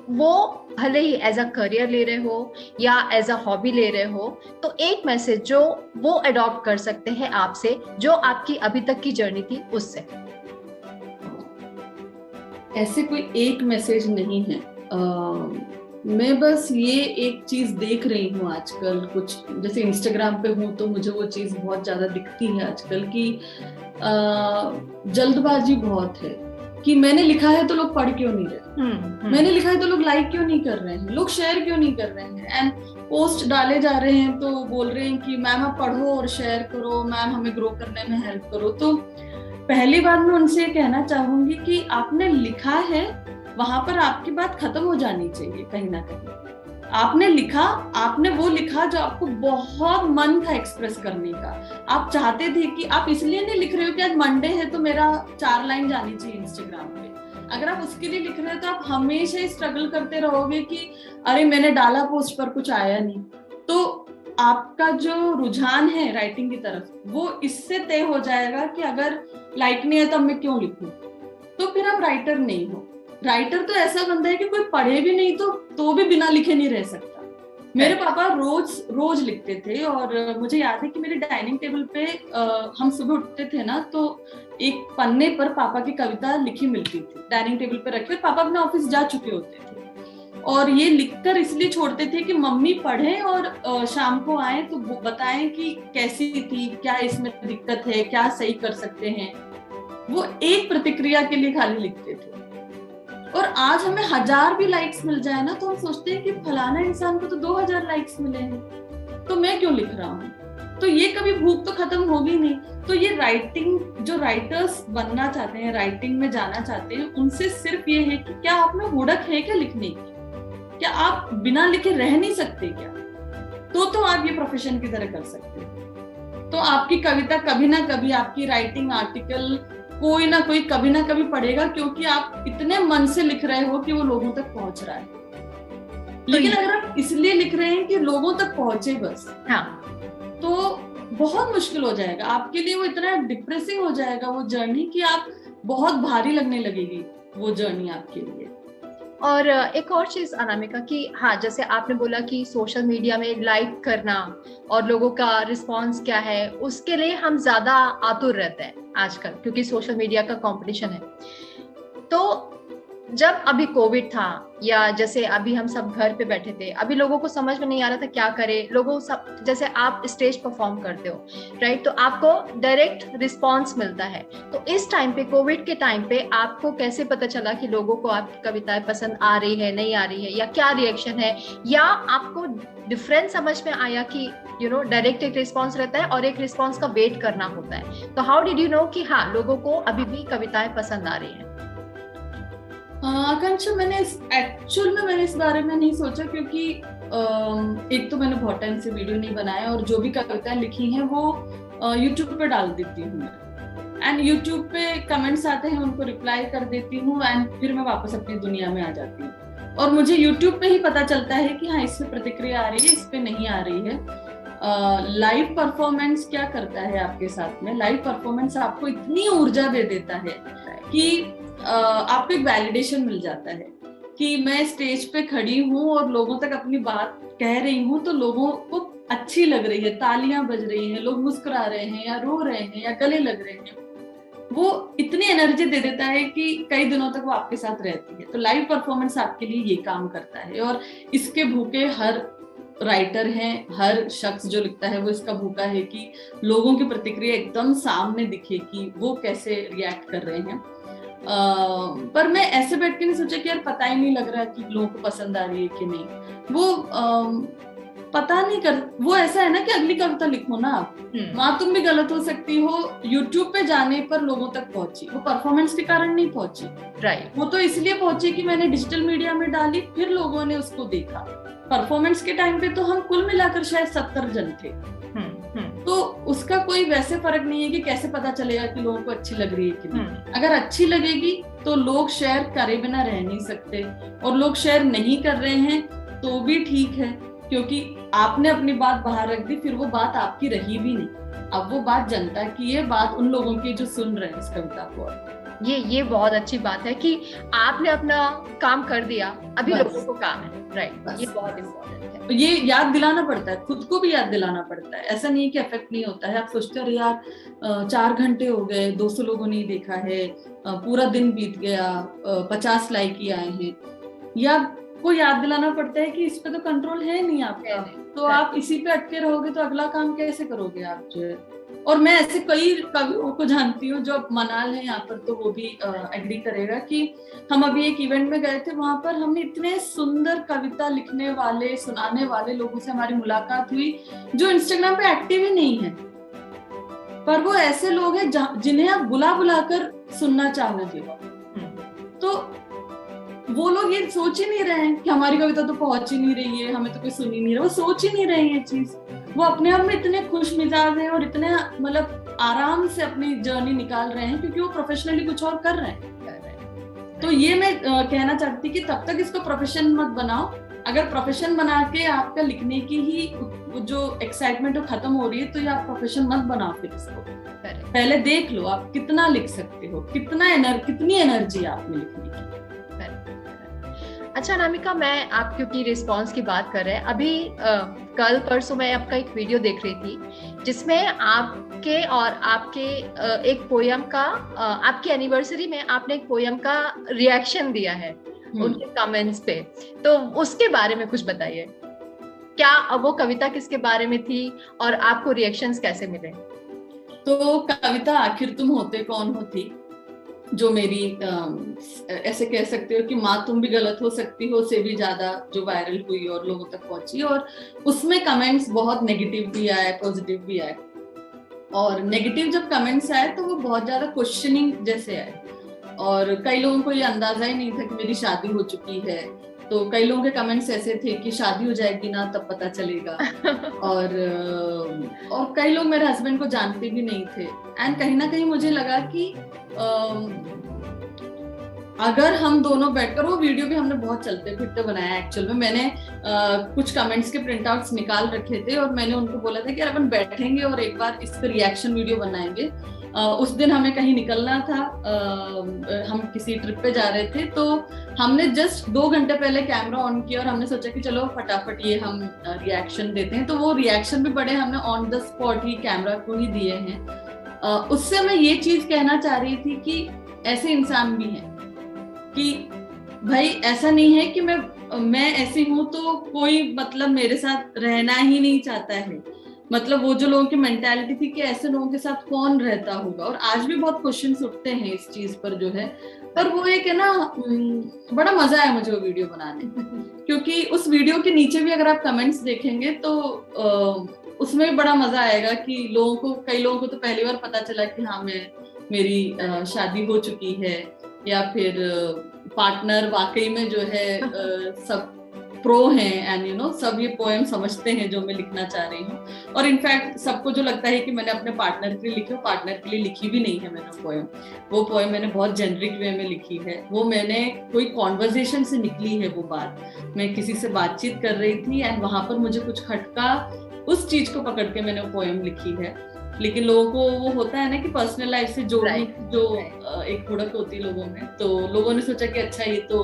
वो भले ही एज अ करियर ले रहे हो या एज अ हॉबी ले रहे हो, तो एक मैसेज जो वो अडॉप्ट कर सकते हैं आपसे, जो आपकी अभी तक की जर्नी थी उससे? ऐसे कोई एक मैसेज नहीं है। मैं बस ये एक चीज देख रही हूँ आजकल, कुछ जैसे इंस्टाग्राम पे हूँ तो मुझे वो चीज बहुत ज्यादा दिखती है आजकल की जल्दबाजी बहुत है कि मैंने लिखा है तो लोग पढ़ क्यों नहीं रहे, मैंने लिखा है तो लोग लाइक क्यों नहीं कर रहे हैं, लोग शेयर क्यों नहीं कर रहे हैं, एंड पोस्ट डाले जा रहे हैं तो बोल रहे हैं कि मैम आप पढ़ो और शेयर करो, मैम हमें ग्रो करने में हेल्प करो। तो पहली बार मैं उनसे कहना चाहूंगी कि आपने लिखा है, वहां पर आपकी बात खत्म हो जानी चाहिए। कहीं ना कहीं आपने लिखा, आपने वो लिखा जो आपको बहुत मन था एक्सप्रेस करने का। आप चाहते थे कि आप इसलिए नहीं लिख रहे हो कि आज मंडे है तो मेरा 4 लाइन जानी चाहिए इंस्टाग्राम पे। अगर आप उसके लिए लिख रहे हो तो आप हमेशा ही स्ट्रगल करते रहोगे कि अरे मैंने डाला पोस्ट पर कुछ आया नहीं। तो आपका जो रुझान है राइटिंग की तरफ वो इससे तय हो जाएगा कि अगर लाइक नहीं है तो मैं क्यों लिखूं, तो फिर आप राइटर नहीं हो। राइटर तो ऐसा बंदा है कि कोई पढ़े भी नहीं तो भी बिना लिखे नहीं रह सकता। मेरे पापा रोज लिखते थे और मुझे याद है कि मेरे डाइनिंग टेबल पे हम सुबह उठते थे ना तो एक पन्ने पर पापा की कविता लिखी मिलती थी, डाइनिंग टेबल पे रखे। पापा अपने ऑफिस जा चुके होते थे और ये लिखकर इसलिए छोड़ते थे कि मम्मी पढ़े और शाम को आए तो बताएं कि कैसी थी, क्या इसमें दिक्कत है, क्या सही कर सकते हैं। वो एक प्रतिक्रिया के लिए खाली लिखते थे। और आज हमें 1000 भी लाइक्स मिल जाए ना तो हम सोचते हैं कि फलाना इंसान को तो 2000 लाइक्स मिले हैं तो मैं क्यों लिख रहा हूँ। तो ये कभी भूख तो खत्म होगी नहीं। तो ये राइटिंग, जो राइटर्स बनना चाहते हैं, राइटिंग में जाना चाहते हैं, उनसे सिर्फ ये है कि क्या आप में हुड़क है क्या लिखने की, क्या आप बिना लिखे रह नहीं सकते क्या, तो आप ये प्रोफेशन की तरह कर सकते हैं। तो आपकी कविता कभी ना कभी, आपकी राइटिंग आर्टिकल कोई ना कोई कभी ना कभी पढ़ेगा, क्योंकि आप इतने मन से लिख रहे हो कि वो लोगों तक पहुंच रहा है। लेकिन अगर आप इसलिए लिख रहे हैं कि लोगों तक पहुंचे बस, हाँ, तो बहुत मुश्किल हो जाएगा आपके लिए। वो इतना डिप्रेसिंग हो जाएगा वो जर्नी कि आप बहुत भारी लगने लगेगी वो जर्नी आपके लिए। और एक और चीज अनामिका की, हाँ, जैसे आपने बोला कि सोशल मीडिया में लाइक करना और लोगों का रिस्पांस क्या है उसके लिए हम ज्यादा आतुर रहते हैं आजकल, क्योंकि सोशल मीडिया का कंपटीशन है। तो जब अभी कोविड था या जैसे अभी हम सब घर पे बैठे थे, अभी लोगों को समझ में नहीं आ रहा था क्या करें, लोगों सब, जैसे आप स्टेज परफॉर्म करते हो राइट, तो आपको डायरेक्ट रिस्पांस मिलता है। तो इस टाइम पे, कोविड के टाइम पे, आपको कैसे पता चला कि लोगों को आपकी कविताएं पसंद आ रही है, नहीं आ रही है, या क्या रिएक्शन है, या आपको डिफरेंस समझ में आया कि डायरेक्ट एक रिस्पॉन्स रहता है और एक रिस्पॉन्स का वेट करना होता है। तो हाउ डिड यू नो कि हाँ, लोगों को अभी भी कविताएं पसंद आ रही है? आकांक्षा, मैंने इस बारे में नहीं सोचा, क्योंकि एक तो मैंने बहुत टाइम से वीडियो नहीं बनाया और जो भी कविताएं लिखी हैं वो यूट्यूब पे डाल देती हूँ एंड यूट्यूब पे कमेंट्स आते हैं, उनको रिप्लाई कर देती हूँ एंड फिर मैं वापस अपनी दुनिया में आ जाती हूँ। और मुझे यूट्यूब पे ही पता चलता है कि हाँ, इस पे प्रतिक्रिया आ रही है, इस पे नहीं आ रही है। लाइव परफॉर्मेंस क्या करता है आपके साथ में, लाइव परफॉर्मेंस आपको इतनी ऊर्जा दे देता है कि आपको एक वैलिडेशन मिल जाता है कि मैं स्टेज पे खड़ी हूँ और लोगों तक अपनी बात कह रही हूँ तो लोगों को अच्छी लग रही है, तालियां बज रही हैं, लोग मुस्कुरा रहे हैं या रो रहे हैं या गले लग रहे हैं। वो इतनी एनर्जी दे देता है कि कई दिनों तक वो आपके साथ रहती है। तो लाइव परफॉर्मेंस आपके लिए ये काम करता है और इसके भूखे हर राइटर हैं, हर शख्स जो लिखता है वो इसका भूखा है कि लोगों की प्रतिक्रिया एकदम सामने दिखे कि वो कैसे रिएक्ट कर रहे हैं। पर मैं ऐसे बैठ के नहीं सोचा कि यार पता ही नहीं लग रहा कि लोगों को पसंद आ रही है कि नहीं। वो पता नहीं कर, वो ऐसा है ना कि अगली कविता लिखो ना आप, वहां तुम भी गलत हो सकती हो। यूट्यूब पे जाने पर लोगों तक पहुंची, वो परफॉर्मेंस के कारण नहीं पहुंची, राइट, वो तो इसलिए पहुंची कि मैंने डिजिटल मीडिया में डाली, फिर लोगों ने उसको देखा। परफॉर्मेंस के टाइम पे तो हम कुल मिलाकर शायद 70 जन थे, तो उसका कोई वैसे फर्क नहीं है कि कैसे पता चलेगा कि लोगों को अच्छी लग रही है कि नहीं। अगर अच्छी लगेगी तो लोग शेयर करे बिना रह नहीं सकते, और लोग शेयर नहीं कर रहे हैं तो भी ठीक है, क्योंकि आपने अपनी बात बाहर रख दी, फिर वो बात आपकी रही भी नहीं। अब वो बात जनता की है, बात उन लोगों की जो सुन रहे हैं इस कविता को। ये बहुत अच्छी बात है कि आपने अपना काम कर दिया, अभी लोगों को काम है, राइट, ये बहुत इम्पोर्टेंट है। ये याद दिलाना पड़ता है, खुद को भी याद दिलाना पड़ता है। ऐसा नहीं है कि इफेक्ट नहीं होता है। आप सोचते हो यार 4 घंटे हो गए, 200 लोगों ने देखा है, पूरा दिन बीत गया, 50 लाइक ही आए हैं, या को याद दिलाना पड़ता है कि इस पे तो कंट्रोल है नहीं आपका, तो आप इसी पे अटके रहोगे तो अगला काम कैसे करोगे आप जो है। और मैं ऐसे कई कवियों को जानती हूँ, जो मनाल है यहाँ पर तो वो भी एग्री करेगा कि हम अभी एक इवेंट में गए थे, वहां पर हमने इतने सुंदर कविता लिखने वाले, सुनाने वाले लोगों से हमारी मुलाकात हुई जो इंस्टाग्राम पे एक्टिव ही नहीं है, पर वो ऐसे लोग हैं जिन्हें आप बुला बुला कर सुनना चाहोगे। तो वो लोग ये सोच ही नहीं रहे हैं कि हमारी कविता तो पहुंच ही नहीं रही है, हमें तो कोई सुन ही नहीं रहा, वो सोच ही नहीं रहे हैं ये चीज। वो अपने आप में इतने खुश मिजाज हैं और इतने मतलब आराम से अपनी जर्नी निकाल रहे हैं क्योंकि वो प्रोफेशनली कुछ और कर रहे हैं। तो ये मैं कहना चाहती कि तब तक इसको प्रोफेशन मत बनाओ। अगर प्रोफेशन बना के आपका लिखने की ही जो एक्साइटमेंट खत्म हो रही है तो ये आप प्रोफेशन मत बनाओ। फिर इसको पहले देख लो आप कितना लिख सकते हो, कितनी एनर्जी आप में लिखने की। अच्छा अनामिका, मैं आप क्योंकि रिस्पॉन्स की बात कर रहे हैं, अभी कल परसों मैं आपका एक वीडियो देख रही थी जिसमें आपके और आपके एक पोयम का, आपकी एनिवर्सरी में आपने एक पोयम का रिएक्शन दिया है उनके कमेंट्स पे, तो उसके बारे में कुछ बताइए। क्या वो कविता किसके बारे में थी और आपको रिएक्शंस कैसे मिले? तो कविता आखिर तुम होते कौन हो थी, जो मेरी ऐसे कह सकते हो कि माँ तुम भी गलत हो सकती हो से भी ज्यादा जो वायरल हुई और लोगों तक पहुंची। और उसमें कमेंट्स बहुत नेगेटिव भी आए, पॉजिटिव भी आए। और नेगेटिव जब कमेंट्स आए तो वो बहुत ज्यादा क्वेश्चनिंग जैसे आए, और कई लोगों को ये अंदाजा ही नहीं था कि मेरी शादी हो चुकी है। तो कई लोगों के कमेंट्स ऐसे थे कि शादी हो जाएगी ना तब पता चलेगा। और कई लोग मेरे हस्बैंड को जानते भी नहीं थे। एंड कहीं ना कहीं मुझे लगा कि अगर हम दोनों बैठकर, वो वीडियो भी हमने बहुत चलते फिरते बनाया एक्चुअल में। मैंने कुछ कमेंट्स के प्रिंट आउट्स निकाल रखे थे और मैंने उनको बोला था कि अपन बैठेंगे और एक बार इस पर रिएक्शन वीडियो बनाएंगे। उस दिन हमें कहीं निकलना था, हम किसी ट्रिप पे जा रहे थे, तो हमने जस्ट 2 घंटे पहले कैमरा ऑन किया और हमने सोचा कि चलो फटाफट ये हम रिएक्शन देते हैं। तो वो रिएक्शन भी बड़े हमने on the spot he camera को ही दिए हैं। उससे मैं ये चीज कहना चाह रही थी कि ऐसे इंसान भी हैं कि भाई ऐसा नहीं है कि मैं ऐसी हूं तो कोई मतलब मेरे साथ रहना ही नहीं चाहता है। मतलब वो जो लोगों की मेंटालिटी थी कि ऐसे लोगों के साथ कौन रहता होगा, और आज भी बहुत क्वेश्चंस उठते हैं इस चीज पर जो है। पर वो एक है ना, बड़ा मजा आया मुझे वो वीडियो बनाने क्योंकि उस वीडियो के नीचे भी अगर आप कमेंट्स देखेंगे तो उसमें भी बड़ा मजा आएगा कि कई लोगों को तो पहली बार पता चला कि हाँ मेरी शादी हो चुकी है, या फिर पार्टनर वाकई में जो है सब प्रो हैं एंड सब ये पोएम समझते हैं जो मैं लिखना चाह रही हूँ। और इनफैक्ट सबको जो लगता है कि मैंने अपने पार्टनर के लिए लिखी, पार्टनर के लिए लिखी भी नहीं है मैंने पोएम। वो पोएम मैंने बहुत जेनरिक वे में लिखी है। वो मैंने कोई कॉन्वर्जेशन से निकली है। वो बात मैं किसी से बातचीत कर रही थी एंड वहां पर मुझे कुछ खटका, उस चीज को पकड़ के मैंने वो पोएम लिखी है। लेकिन लोगों को वो होता है ना कि पर्सनल लाइफ से जोड़ने जो एक हुड़क होती है लोगों में, तो लोगों ने सोचा कि अच्छा ये तो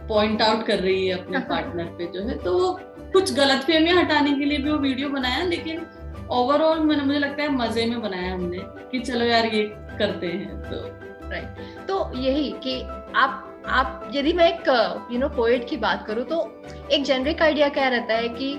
पॉइंट आउट कर रही है अपने पार्टनर पे जो है, तो वो कुछ गलतफहमियां हटाने के लिए भी वो वीडियो बनाया। लेकिन ओवरऑल मुझे लगता है मजे में बनाया हमने कि चलो यार ये करते हैं। तो राइट, तो यही कि आप यदि मैं एक पोएट की बात करूं तो एक जेनरिक आइडिया क्या रहता है कि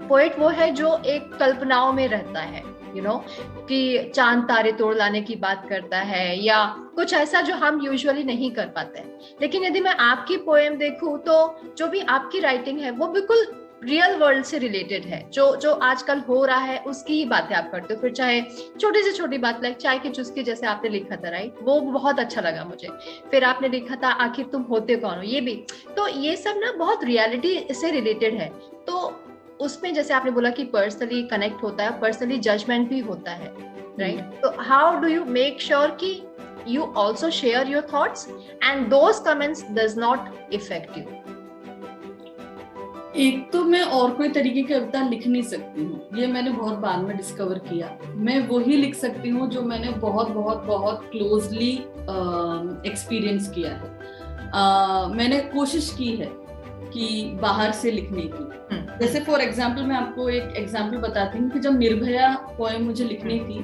पोएट वो है जो एक कल्पनाओं में रहता है, कि चांद तारे तोड़ लाने की बात करता है या कुछ ऐसा जो हम यूजुअली नहीं कर पाते हैं। लेकिन यदि मैं आपकी पोएम देखूं तो जो भी आपकी राइटिंग है वो बिल्कुल रियल वर्ल्ड से रिलेटेड है। जो आजकल हो रहा है उसकी ही बातें आप करते हो। फिर चाहे छोटी से छोटी बात, लाइक चाय की चुस्की जैसे आपने लिखा था, राइट, वो बहुत अच्छा लगा मुझे। फिर आपने लिखा था आखिर तुम होते कौन हो, ये भी। तो ये सब ना बहुत रियलिटी से रिलेटेड है। तो उसमें जैसे आपने बोला कि पर्सनली कनेक्ट होता है, पर्सनली जजमेंट भी होता है, राइट। तो how do you make sure कि you also share your thoughts and those comments does not affect you? एक तो मैं और कोई तरीके की कविता लिख नहीं सकती हूँ, ये मैंने बहुत बाद में डिस्कवर किया। मैं वही लिख सकती हूँ जो मैंने बहुत बहुत बहुत क्लोजली एक्सपीरियंस किया है। मैंने कोशिश की है कि बाहर से लिखने की। जैसे फॉर एग्जाम्पल मैं आपको एक एग्जाम्पल बताती हूँ कि जब निर्भया पोएम मुझे लिखनी थी,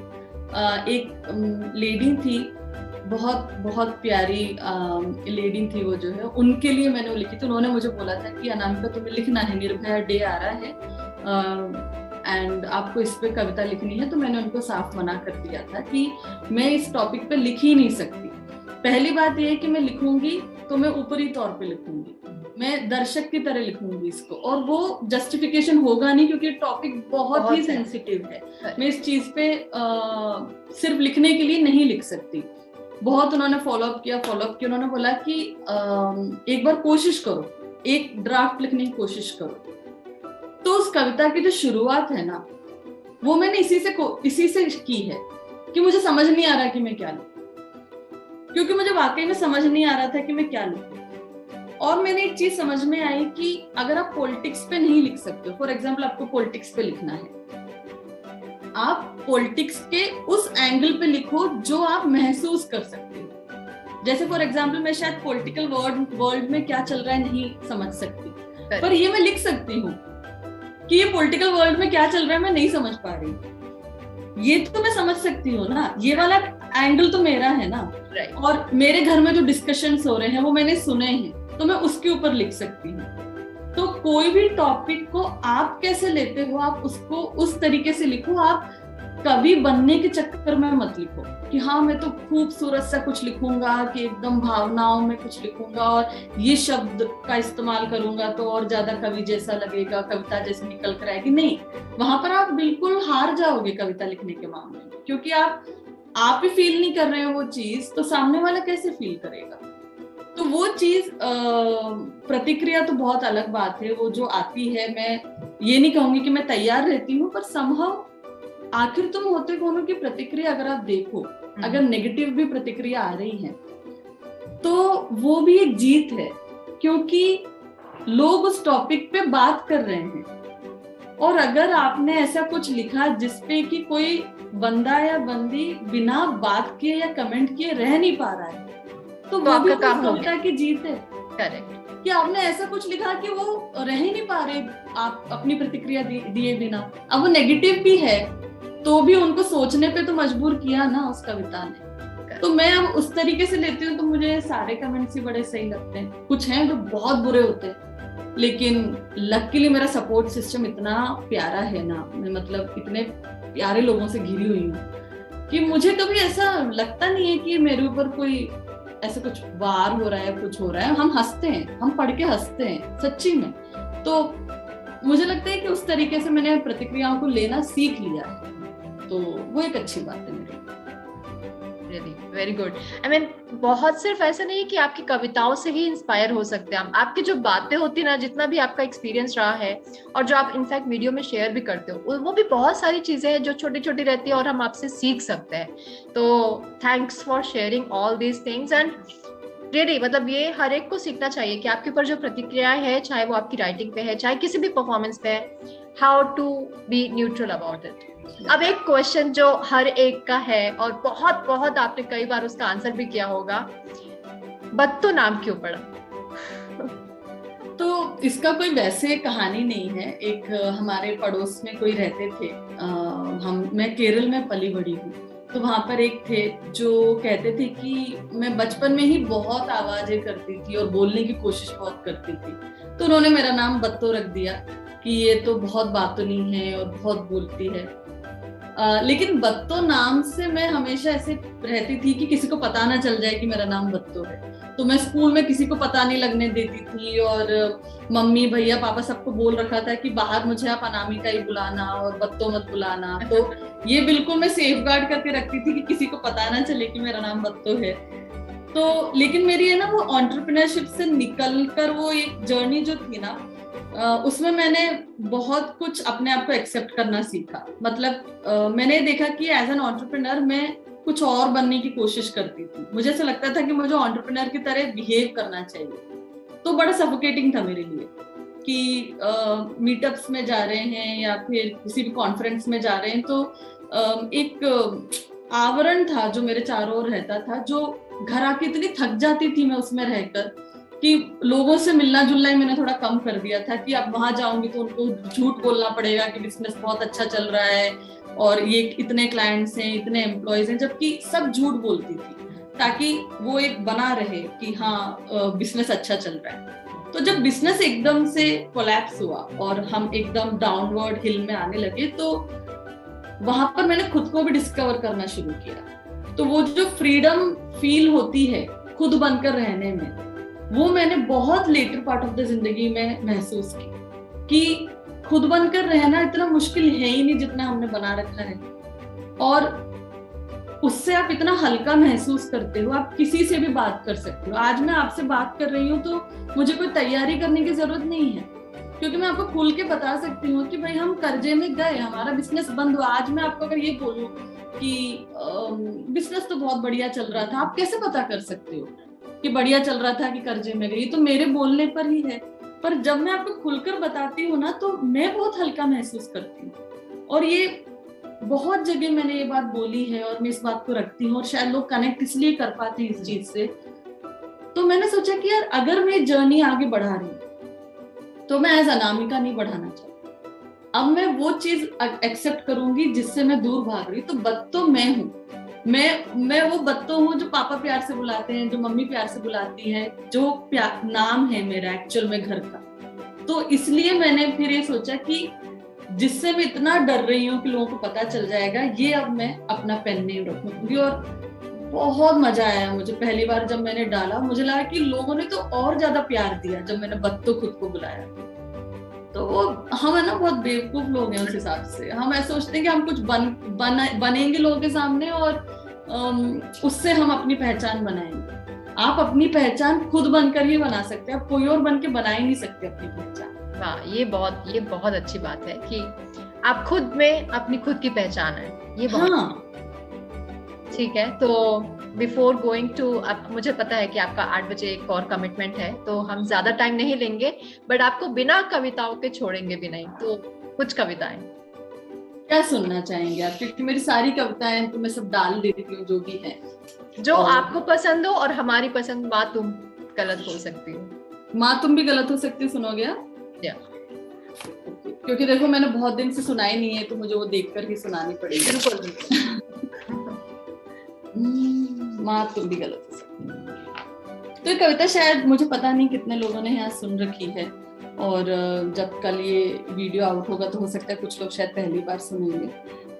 एक लेडी थी बहुत बहुत प्यारी लेडी थी वो जो है, उनके लिए मैंने वो लिखी थी। उन्होंने मुझे बोला था कि अनामिका तुम्हें लिखना है, निर्भया डे आ रहा है एंड आपको इस पे कविता लिखनी है। तो मैंने उनको साफ मना कर दिया था कि मैं इस टॉपिक पे लिख ही नहीं सकती। पहली बात ये है कि मैं लिखूंगी तो मैं ऊपरी तौर पे लिखूंगी, मैं दर्शक की तरह लिखूंगी इसको, और वो जस्टिफिकेशन होगा नहीं क्योंकि टॉपिक बहुत ही सेंसिटिव है। मैं इस चीज पे सिर्फ लिखने के लिए नहीं लिख सकती। बहुत उन्होंने फॉलोअप किया। उन्होंने बोला कि एक बार कोशिश करो, एक ड्राफ्ट लिखने की कोशिश करो। तो उस कविता की जो शुरुआत है ना, वो मैंने इसी से की है कि मुझे समझ नहीं आ रहा कि मैं क्या लिखूं, क्योंकि मुझे वाकई में समझ नहीं आ रहा था कि मैं क्या लिखूं। और मैंने एक चीज समझ में आई कि अगर आप पॉलिटिक्स पे नहीं लिख सकते, फॉर एग्जाम्पल आपको पॉलिटिक्स पे लिखना है, आप पॉलिटिक्स के उस एंगल पे लिखो जो आप महसूस कर सकते हो। जैसे फॉर एग्जाम्पल मैं शायद पॉलिटिकल वर्ल्ड में क्या चल रहा है नहीं समझ सकती, पर ये मैं लिख सकती हूँ कि ये पॉलिटिकल वर्ल्ड में क्या चल रहा है मैं नहीं समझ पा रही, ये तो मैं समझ सकती हूँ ना, ये वाला एंगल तो मेरा है ना। और मेरे घर में जो डिस्कशंस हो रहे हैं वो मैंने सुने हैं, तो मैं उसके ऊपर लिख सकती हूँ। तो कोई भी टॉपिक को आप कैसे लेते हो, आप उसको उस तरीके से लिखो। आप कभी बनने के चक्कर में मत लिखो कि हाँ मैं तो खूबसूरत सा कुछ लिखूंगा, कि एकदम भावनाओं में कुछ लिखूंगा और ये शब्द का इस्तेमाल करूंगा तो और ज्यादा कवि जैसा लगेगा, कविता जैसे निकल कर आएगी। नहीं, वहां पर आप बिल्कुल हार जाओगे कविता लिखने के मामले में, क्योंकि आप ही फील नहीं कर रहे हो वो चीज, तो सामने वाला कैसे फील करेगा। तो वो चीज प्रतिक्रिया तो बहुत अलग बात है, वो जो आती है, मैं ये नहीं कहूंगी कि मैं तैयार रहती हूँ, पर संभव आखिर तुम होते कौन हो की प्रतिक्रिया अगर आप देखो, अगर नेगेटिव भी प्रतिक्रिया आ रही है तो वो भी एक जीत है, क्योंकि लोग उस टॉपिक पे बात कर रहे हैं। और अगर आपने ऐसा कुछ लिखा जिसपे कि कोई बंदा या बंदी बिना बात किए या कमेंट किए रह नहीं पा रहा है, तो वो भी कविता की जीत है। करेक्ट, कि आपने ऐसा कुछ लिखा कि वो रह ही नहीं पा रहे आप अपनी प्रतिक्रिया दिए बिना। अब वो नेगेटिव भी है तो भी उनको सोचने पे तो मजबूर किया ना उस कविता ने। तो मैं अब उस तरीके से लेती हूँ, तो मुझे सारे कमेंट्स ही बड़े सही लगते हैं। कुछ हैं जो बहुत बुरे होते हैं, लेकिन लकीली मेरा सपोर्ट सिस्टम इतना प्यारा है ना, मैं मतलब इतने प्यारे लोगों से घिरी हुई हूँ कि मुझे कभी ऐसा लगता नहीं है कि मेरे ऊपर कोई ऐसा कुछ वार हो रहा है, कुछ हो रहा है। हम हंसते हैं, हम पढ़ के हंसते हैं सच्ची में। तो मुझे लगता है कि उस तरीके से मैंने प्रतिक्रियाओं को लेना सीख लिया है, तो वो एक अच्छी बात है मेरी। Really, very good. I mean, बहुत सिर्फ ऐसा नहीं है कि आपकी कविताओं से ही इंस्पायर हो सकते हैं हम, आपकी जो बातें होती ना, जितना भी आपका एक्सपीरियंस रहा है और जो आप इनफैक्ट वीडियो में शेयर भी करते हो, वो भी बहुत सारी चीजें हैं जो छोटी छोटी रहती है और हम आपसे सीख सकते हैं। तो thanks for sharing all these things and really मतलब ये हर एक को सीखना चाहिए कि आपके ऊपर जो प्रतिक्रिया है, चाहे वो आपकी राइटिंग पे है, चाहे किसी भी परफॉर्मेंस पे है, how to be neutral about it. अब एक क्वेश्चन जो हर एक का है और बहुत बहुत आपने कई बार उसका आंसर भी किया होगा, बत्तो नाम क्यों पड़ा? तो इसका कोई वैसे कहानी नहीं है। एक हमारे पड़ोस में कोई रहते थे, मैं केरल में पली बड़ी हूँ, तो वहां पर एक थे जो कहते थे कि मैं बचपन में ही बहुत आवाजें करती थी और बोलने की कोशिश बहुत करती थी, तो उन्होंने मेरा नाम बत्तो रख दिया कि ये तो बहुत बातुनी है और बहुत बोलती है। लेकिन बत्तो नाम से मैं हमेशा ऐसे रहती थी कि किसी को पता ना चल जाए कि मेरा नाम बत्तो है। तो मैं स्कूल में किसी को पता नहीं लगने देती थी, और मम्मी भैया पापा सबको बोल रखा था कि बाहर मुझे आप अनामिका ही बुलाना और बत्तो मत बुलाना। तो ये बिल्कुल मैं सेफ गार्ड करके रखती थी कि किसी को पता ना चले कि मेरा नाम बत्तो है। तो लेकिन मेरी है ना वो एंटरप्रेन्योरशिप से निकल कर वो एक जर्नी जो थी ना, उसमें मैंने बहुत कुछ अपने आप को एक्सेप्ट करना सीखा। मतलब मैंने देखा कि एज एन एंटरप्रेन्योर मैं कुछ और बनने की कोशिश करती थी। मुझे ऐसा लगता था कि मुझे एंटरप्रेन्योर की तरह बिहेव करना चाहिए, तो बड़ा सफोकेटिंग था मेरे लिए कि मीटअप्स में जा रहे हैं या फिर किसी भी कॉन्फ्रेंस में जा रहे हैं, तो एक आवरण था जो मेरे चारों ओर रहता था, जो घर आके इतनी थक जाती थी मैं उसमें रहकर कि लोगों से मिलना जुलना ही मैंने थोड़ा कम कर दिया था कि अब वहां जाऊंगी तो उनको झूठ बोलना पड़ेगा कि बिजनेस बहुत अच्छा चल रहा है और ये इतने क्लाइंट्स हैं, इतने एम्प्लॉयज हैं, जबकि सब झूठ बोलती थी। ताकि वो एक बना रहे कि हाँ बिजनेस अच्छा चल रहा है। तो जब बिजनेस एकदम से कोलैप्स हुआ और हम एकदम डाउनवर्ड हिल में आने लगे, तो वहां पर मैंने खुद को भी डिस्कवर करना शुरू किया। तो वो जो फ्रीडम फील होती है खुद बनकर रहने में, वो मैंने बहुत लेटर पार्ट ऑफ द जिंदगी में महसूस की कि खुद बनकर रहना इतना मुश्किल है ही नहीं जितना हमने बना रखा है, और उससे आप इतना हल्का महसूस करते हो, आप किसी से भी बात कर सकते हो। आज मैं आपसे बात कर रही हूँ तो मुझे कोई तैयारी करने की जरूरत नहीं है, क्योंकि मैं आपको खुल के बता सकती हूँ कि भाई हम कर्जे में गए, हमारा बिजनेस बंद हुआ। आज मैं आपको अगर ये बोलूं कि बिजनेस तो बहुत बढ़िया चल रहा था, आप कैसे पता कर सकते हो कि बढ़िया चल रहा था कि कर्जे में गई? तो मेरे बोलने पर ही है। पर जब मैं आपको खुलकर बताती हूँ ना, तो मैं बहुत हल्का महसूस करती हूँ। और ये बहुत जगह मैंने ये बात बोली है और मैं इस बात को रखती हूँ, और शायद लोग कनेक्ट इसलिए कर पाते हैं इस चीज से। तो मैंने सोचा कि यार अगर मैं जर्नी आगे बढ़ा रही हूँ तो मैं एज अनामिका नहीं बढ़ाना चाहती। अब मैं वो चीज एक्सेप्ट करूंगी जिससे मैं दूर भाग रही। तो बद तो मैं हूँ, मैं वो बत्तो हूँ जो पापा प्यार से बुलाते हैं, जो मम्मी प्यार से बुलाती है, जो नाम है मेरा एक्चुअल में घर का। तो इसलिए मैंने फिर ये सोचा कि जिससे मैं इतना डर रही हूँ कि लोगों को पता चल जाएगा, ये अब मैं अपना पेन नेम रखूंगी। और बहुत मजा आया मुझे पहली बार जब मैंने डाला। मुझे लगा कि लोगों ने तो और ज्यादा प्यार दिया जब मैंने बत्तो खुद को बुलाया। तो वो हम है ना बहुत बेवकूफ लोग हैं उस हिसाब से। हम ऐसे सोचते हैं कि हम कुछ बनेंगे लोगों के सामने और उससे हम अपनी पहचान बनाएंगे। आप अपनी पहचान खुद बनकर ही बना सकते हैं, आप कोई और बन के बना ही नहीं सकते अपनी पहचान। हाँ, ये बहुत अच्छी बात है कि आप खुद में अपनी खुद की पहचान है। ये बहुत ठीक है। तो बिफोर गोइंग टू, अब मुझे पता है कि आपका 8 बजे एक और कमिटमेंट है, तो हम ज्यादा टाइम नहीं लेंगे, बट आपको बिना कविताओं के छोड़ेंगे भी नहीं। तो कुछ कविताएं क्या सुनना चाहेंगे आप? क्योंकि मेरी सारी कविताएं तो मैं सब डाल देती हूँ जो भी है, जो आपको पसंद हो। और हमारी पसंद माँ तुम गलत हो सकती हो, माँ तुम भी गलत हो सकती हो, सुनोगे आप? क्योंकि देखो मैंने बहुत दिन से सुनाई नहीं है, तो मुझे वो देखकर ही सुनानी पड़ेगी। बिल्कुल। माँ तुम भी गलत हो सकती। तो ये कविता शायद मुझे पता नहीं कितने लोगों ने यहाँ सुन रखी है, और जब कल ये वीडियो आउट होगा तो हो सकता है कुछ लोग शायद पहली बार सुनेंगे।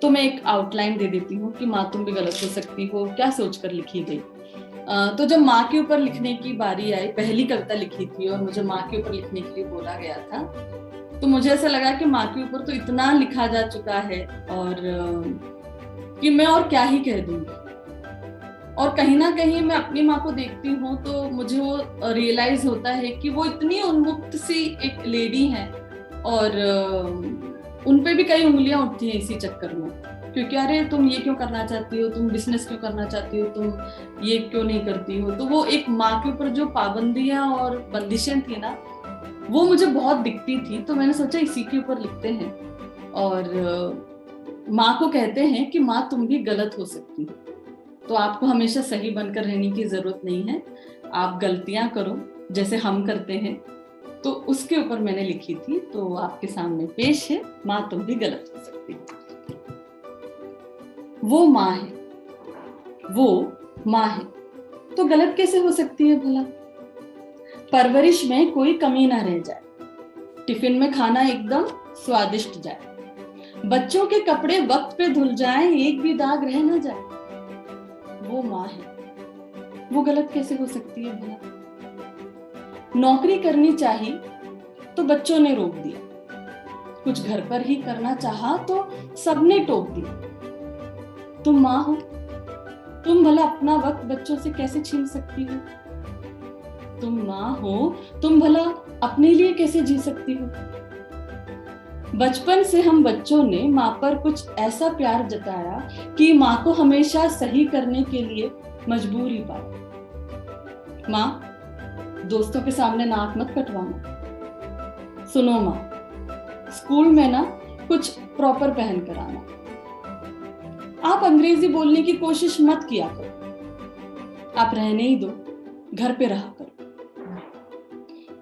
तो मैं एक आउटलाइन दे देती हूँ कि माँ तुम भी गलत हो सकती हो क्या सोचकर लिखी गई। तो जब माँ के ऊपर लिखने की बारी आई, पहली कविता लिखी थी और मुझे माँ के ऊपर लिखने के लिए बोला गया था, तो मुझे ऐसा लगा कि माँ के ऊपर तो इतना लिखा जा चुका है और कि मैं और क्या ही कह दूंगी। और कहीं ना कहीं मैं अपनी माँ को देखती हूँ तो मुझे वो रियलाइज होता है कि वो इतनी उन्मुक्त सी एक लेडी है, और उनपे भी कई उंगलियां उठती हैं इसी चक्कर में, क्योंकि अरे तुम ये क्यों करना चाहती हो, तुम बिजनेस क्यों करना चाहती हो, तुम ये क्यों नहीं करती हो। तो वो एक माँ के ऊपर जो पाबंदियां और बंदिशें थी ना, वो मुझे बहुत दिखती थी। तो मैंने सोचा इसी के ऊपर लिखते हैं, और माँ को कहते हैं कि माँ तुम भी गलत हो सकती हो, तो आपको हमेशा सही बनकर रहने की जरूरत नहीं है, आप गलतियां करो जैसे हम करते हैं। तो उसके ऊपर मैंने लिखी थी, तो आपके सामने पेश है माँ तुम भी गलत हो सकती हो। वो माँ है, वो माँ है, तो गलत कैसे हो सकती है भला? परवरिश में कोई कमी ना रह जाए, टिफिन में खाना एकदम स्वादिष्ट जाए, बच्चों के कपड़े वक्त पे धुल जाएं, एक भी दाग रह ना जाए। वो माँ है, वो गलत कैसे हो सकती है भला? नौकरी करनी चाहिए तो बच्चों ने रोक दिया, कुछ घर पर ही करना चाहा तो सबने टोक दिया। तुम माँ हो, तुम भला अपना वक्त बच्चों से कैसे छीन सकती हो? तुम माँ हो, तुम भला अपने लिए कैसे जी सकती हो? बचपन से हम बच्चों ने माँ पर कुछ ऐसा प्यार जताया कि माँ को हमेशा सही करने के लिए मजबूर ही पाया। माँ, दोस्तों के सामने नाक मत कटवाना। सुनो माँ, स्कूल में ना कुछ प्रॉपर पहन कर आना। आप अंग्रेजी बोलने की कोशिश मत किया करो, आप रहने ही दो, घर पे रहा करो।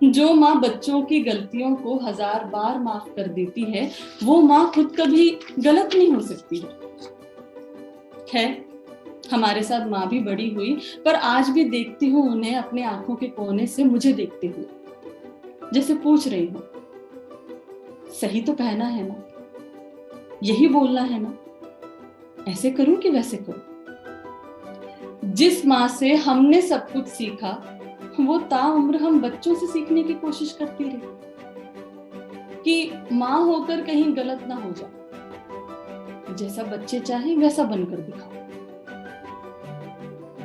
जो माँ बच्चों की गलतियों को 1000 बार माफ कर देती है, वो माँ खुद कभी गलत नहीं हो सकती है। खैर, हमारे साथ माँ भी बड़ी हुई, पर आज भी देखती हूँ उन्हें अपनी आंखों के कोने से मुझे देखते हुए, जैसे पूछ रही हूँ, सही तो पहना है ना, यही बोलना है ना, ऐसे करूं कि वैसे करूं। जिस माँ से हमने सब कुछ सीखा, वो ताउम्र हम बच्चों से सीखने की कोशिश करती रही कि माँ होकर कहीं गलत ना हो जाए, जैसा बच्चे चाहे वैसा बनकर दिखाओ।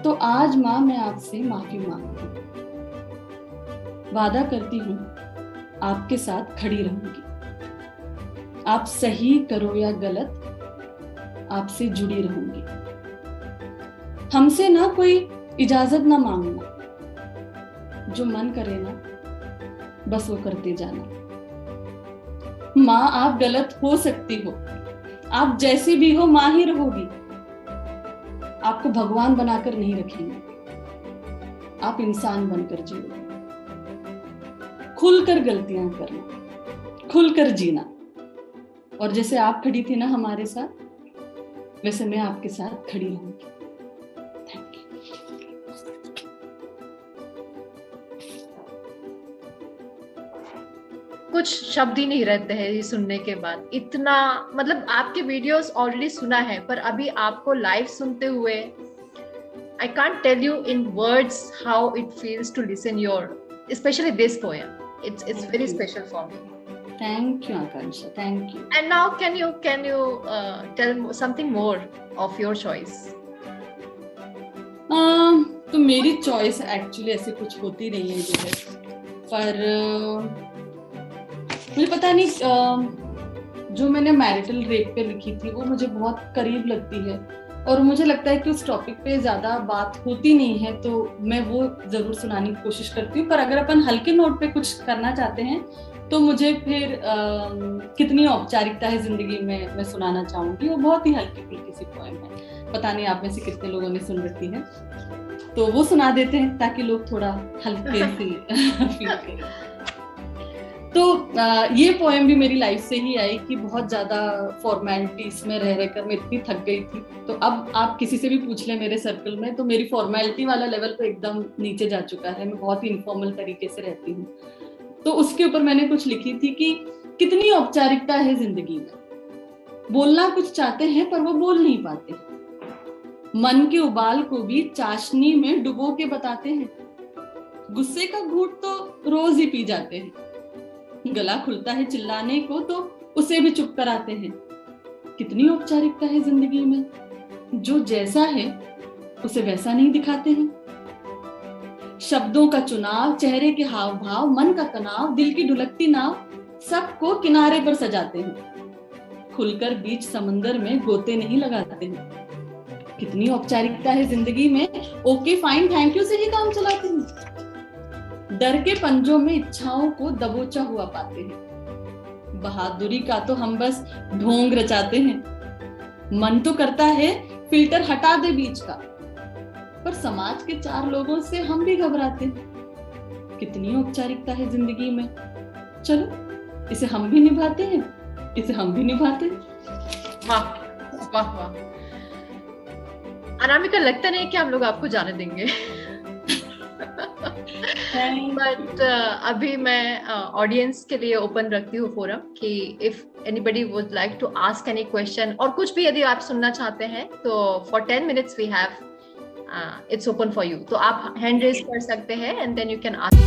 तो आज माँ मैं आपसे माफी मांगती हूँ, वादा करती हूँ आपके साथ खड़ी रहूंगी। आप सही करो या गलत, आपसे जुड़ी रहूंगी। हमसे ना कोई इजाजत ना मांगना, जो मन करे ना बस वो करते जाना। माँ आप गलत हो सकती हो, आप जैसी भी हो माँ ही रहोगी। आपको भगवान बनाकर नहीं रखेंगे, आप इंसान बनकर जियोगे। खुलकर गलतियां करना, खुलकर जीना, और जैसे आप खड़ी थी ना हमारे साथ, वैसे मैं आपके साथ खड़ी रहूंगी। Thank you. कुछ शब्द ही नहीं रहते हैं ये सुनने के बाद। इतना मतलब आपके वीडियोस ऑलरेडी सुना है, पर अभी आपको लाइव सुनते हुए I can't tell you in words how it feels to listen your, especially this poem. It's very special for me. Thank you, Akansha. Thank you. And now can you tell something more of your choice? तो मेरी choice actually ऐसे कुछ होती नहीं है जो है, पर मुझे पता नहीं, जो मैंने मैरिटल रेप पे लिखी थी वो मुझे बहुत करीब लगती है, और मुझे लगता है कि उस टॉपिक पे ज्यादा बात होती नहीं है, तो मैं वो जरूर सुनाने की कोशिश करती हूँ। पर अगर अपन हल्के नोट पे कुछ करना चाहते हैं तो मुझे फिर कितनी औपचारिकता है जिंदगी में मैं सुनाना चाहूंगी। वो बहुत ही हल्की फुल्की सी पोएम है, पता नहीं आप में से कितने लोगों ने सुन रखी है, तो वो सुना देते हैं ताकि लोग थोड़ा हल्के से फील करें। तो ये पोएम भी मेरी लाइफ से ही आई कि बहुत ज्यादा फॉर्मेलिटीज में रह रहकर मैं इतनी थक गई थी। तो अब आप किसी से भी पूछ लें मेरे सर्कल में, तो मेरी फॉर्मेलिटी वाला लेवल तो एकदम नीचे जा चुका है, मैं बहुत ही इनफॉर्मल तरीके से रहती हूँ। तो उसके ऊपर मैंने कुछ लिखी थी कि कितनी औपचारिकता है जिंदगी में, बोलना कुछ चाहते हैं पर वो बोल नहीं पाते, मन के उबाल को भी चाशनी में डुबो के बताते हैं, गुस्से का घूंट तो रोज ही पी जाते हैं, गला खुलता है चिल्लाने को तो उसे भी चुप कराते हैं। कितनी औपचारिकता है जिंदगी में, जो जैसा है उसे वैसा नहीं दिखाते हैं। शब्दों का चुनाव, चेहरे के हाव भाव, मन का तनाव, दिल की ढुलकती नाव, सबको किनारे पर सजाते हैं। खुलकर बीच समंदर में गोते नहीं लगाते हैं। कितनी औपचारिकता है जिंदगी में, ओके फाइन थैंक यू से ही काम चलाते हैं। डर के पंजों में इच्छाओं को दबोचा हुआ पाते हैं। बहादुरी का तो हम बस ढोंग रचाते हैं। मन तो करता है फिल्टर हटा दे बीच का, पर समाज के चार लोगों से हम भी घबराते हैं। कितनी औपचारिकता है जिंदगी में, चलो इसे हम भी निभाते हैं, इसे हम भी निभाते हैं। वाह वाह वाह। अनामिका, लगता नहीं कि हम लोग आपको जाने देंगे। बट अभी मैं ऑडियंस के लिए ओपन रखती हूँ फोरम कि if anybody would like to ask any question, और कुछ भी यदि आप सुनना चाहते हैं तो for 10 minutes we have its open for you. तो आप हैंड रेज कर सकते हैं and then you can ask.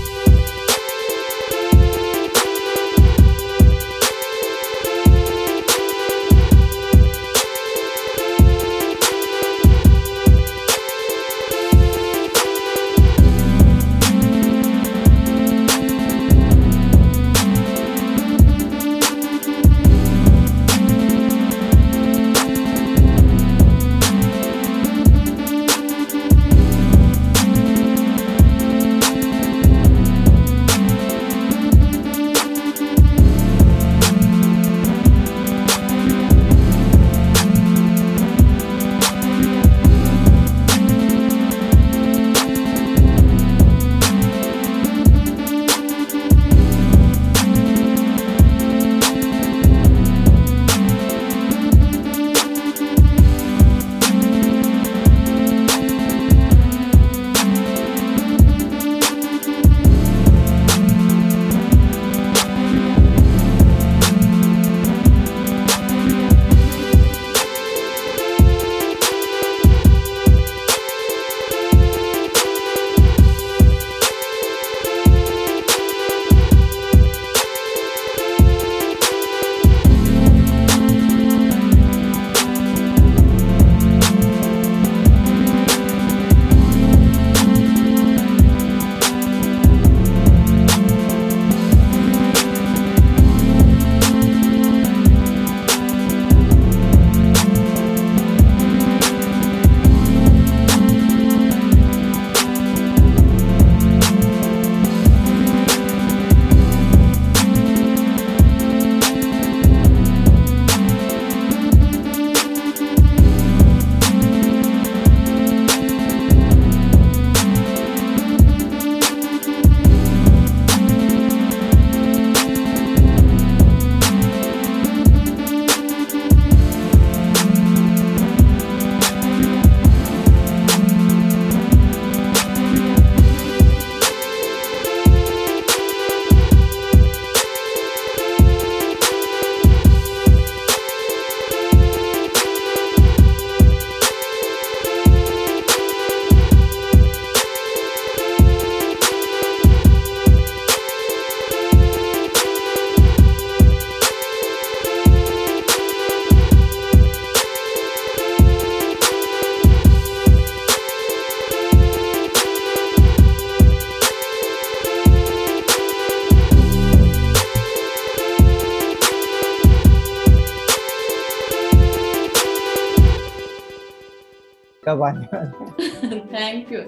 कब आने वाले हैं? Thank you.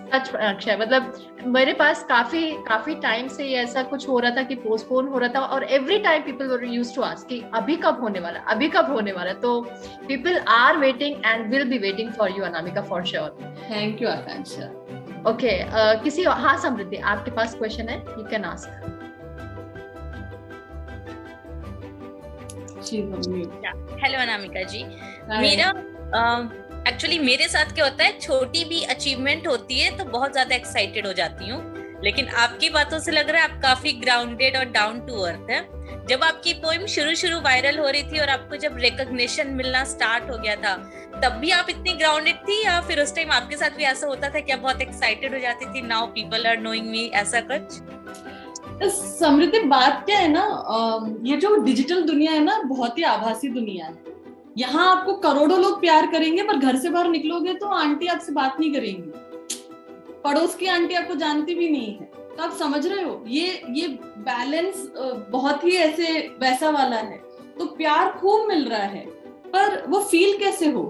सच अक्षय, मतलब मेरे पास काफी टाइम से ये ऐसा कुछ हो रहा था कि पोस्टपोन हो रहा था, और every time people were used to ask कि अभी कब होने वाला, अभी कब होने वाला। तो people are waiting and will be waiting for you Anamika, for sure. Thank you Akanksha. Okay, किसी, हाँ समृद्धि, आपके पास क्वेश्चन है, you can ask. Hello Anamika ji, मेरा एक्चुअली मेरे साथ क्या होता है, छोटी भी अचीवमेंट होती है तो बहुत ज्यादा एक्साइटेड हो जाती हूँ, लेकिन आपकी बातों से लग रहा है आप काफी ग्राउंडेड और डाउन टू अर्थ है। जब आपकी पोएम शुरू वायरल हो रही थी और आपको जब रिकॉग्निशन मिलना स्टार्ट हो गया था, तब भी आप इतनी ग्राउंडेड थी, या फिर उस टाइम आपके साथ भी ऐसा होता था कि आप बहुत एक्साइटेड हो जाती थी, now people are knowing me, ऐसा कुछ? समृद्धि, बात क्या है ना, ये जो डिजिटल दुनिया है ना, बहुत ही आभासी दुनिया है। यहाँ आपको करोड़ों लोग प्यार करेंगे, पर घर से बाहर निकलोगे तो आंटी आपसे बात नहीं करेंगी, पड़ोस की आंटी आपको जानती भी नहीं है। तो आप समझ रहे हो, ये बैलेंस बहुत ही ऐसे वैसा वाला है। तो प्यार खूब मिल रहा है, पर वो फील कैसे हो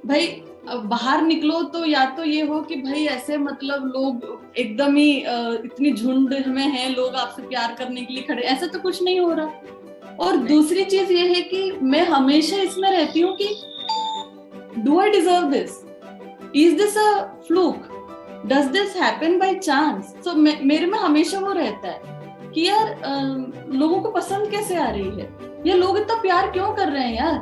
भाई? बाहर निकलो तो या तो ये हो कि भाई ऐसे मतलब लोग एकदम ही इतनी झुंड में हैं, लोग आपसे प्यार करने के लिए खड़े, ऐसा तो कुछ नहीं हो रहा। और दूसरी चीज ये है कि मैं हमेशा इसमें रहती हूँ कि do I deserve this, is this a fluke, does this happen by chance. So मेरे में हमेशा वो रहता है कि यार लोगों को पसंद कैसे आ रही है, ये लोग इतना प्यार क्यों कर रहे हैं यार,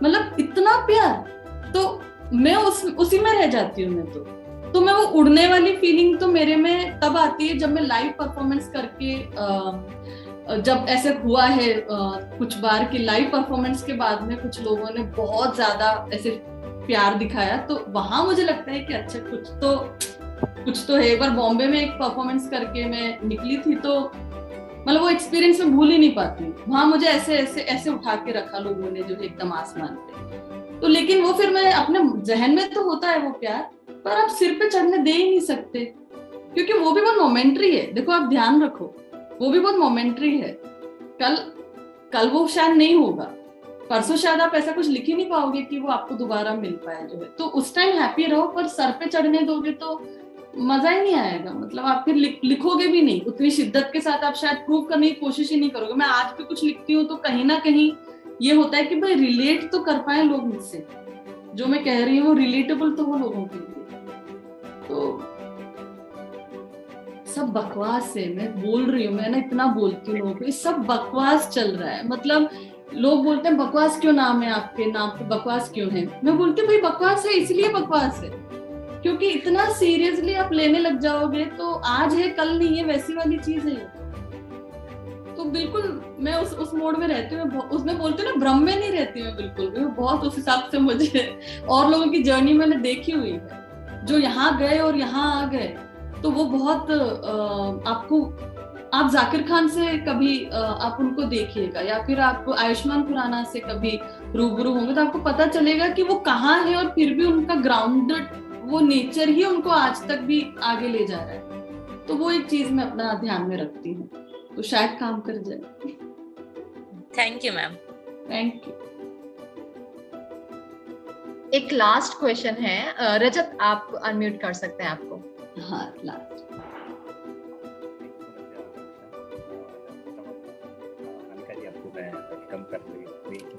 मतलब इतना प्यार। तो मैं उसी में रह जाती हूँ। मैं तो मैं वो उड़ने वाली फीलिंग तो मेरे में तब आती है जब मैं लाइव परफॉर्मेंस करके, जब ऐसे हुआ है कुछ बार कि लाइव परफॉर्मेंस के बाद में कुछ लोगों ने बहुत ज्यादा ऐसे प्यार दिखाया, तो वहां मुझे लगता है कि अच्छा कुछ तो है। एक बार बॉम्बे में एक परफॉर्मेंस करके मैं निकली थी, तो मतलब वो एक्सपीरियंस मैं भूल ही नहीं पाती। वहां मुझे ऐसे उठा के रखा लोगों ने, जो एकदम आसमान पे। तो लेकिन वो फिर मैं अपने जहन में तो होता है वो प्यार, पर आप सिर पे चढ़ने दे ही नहीं सकते, क्योंकि वो भी बहुत मोमेंट्री है। देखो आप ध्यान रखो, वो भी बहुत मोमेंट्री है। कल वो शायद नहीं होगा, परसों शायद आप ऐसा कुछ लिख ही नहीं पाओगे कि वो आपको दोबारा मिल पाए जो है। तो उस टाइम हैप्पी रहो, पर सर पे चढ़ने दोगे तो मजा ही नहीं आएगा। मतलब आप फिर लिखोगे भी नहीं उतनी शिद्दत के साथ, आप शायद प्रूव करने की कोशिश ही नहीं करोगे। मैं आज भी कुछ लिखती हूँ तो कहीं ना कहीं ये होता है कि भाई रिलेट तो कर पाए लोग मुझसे, जो मैं कह रही हूँ रिलेटेबल तो हो लोगों के लिए। तो सब बकवास है, मैं बोल रही हूँ, मैं ना इतना बोलती हूँ लोगों को, सब बकवास चल रहा है। मतलब लोग बोलते हैं बकवास क्यों नाम है, आपके नाम पे बकवास क्यों है? मैं बोलती हूँ भाई बकवास है इसलिए बकवास है, क्योंकि इतना सीरियसली आप लेने लग जाओगे तो आज है कल नहीं है, वैसी वाली चीज है। तो बिल्कुल मैं उस मोड में रहती हूँ, उसमें बोलते हैं ना भ्रम में नहीं रहती मैं बिल्कुल भी। बहुत उस हिसाब से मुझे और लोगों की जर्नी मैंने देखी हुई है, जो यहाँ गए और यहाँ आ गए। तो वो बहुत आप जाकिर खान से कभी आप उनको देखिएगा, या फिर आप आयुष्मान खुराना से कभी रूबरू होंगे, तो आपको पता चलेगा कि वो कहाँ है, और फिर भी उनका ग्राउंडेड वो नेचर ही उनको आज तक भी आगे ले जा रहा है। तो वो एक चीज मैं अपना ध्यान में रखती हूँ, तो शायद काम कर जाए। Thank you ma'am. Thank you. एक लास्ट क्वेश्चन है, रजत आप अनम्यूट कर सकते हैं आपको। हाँ लास्ट।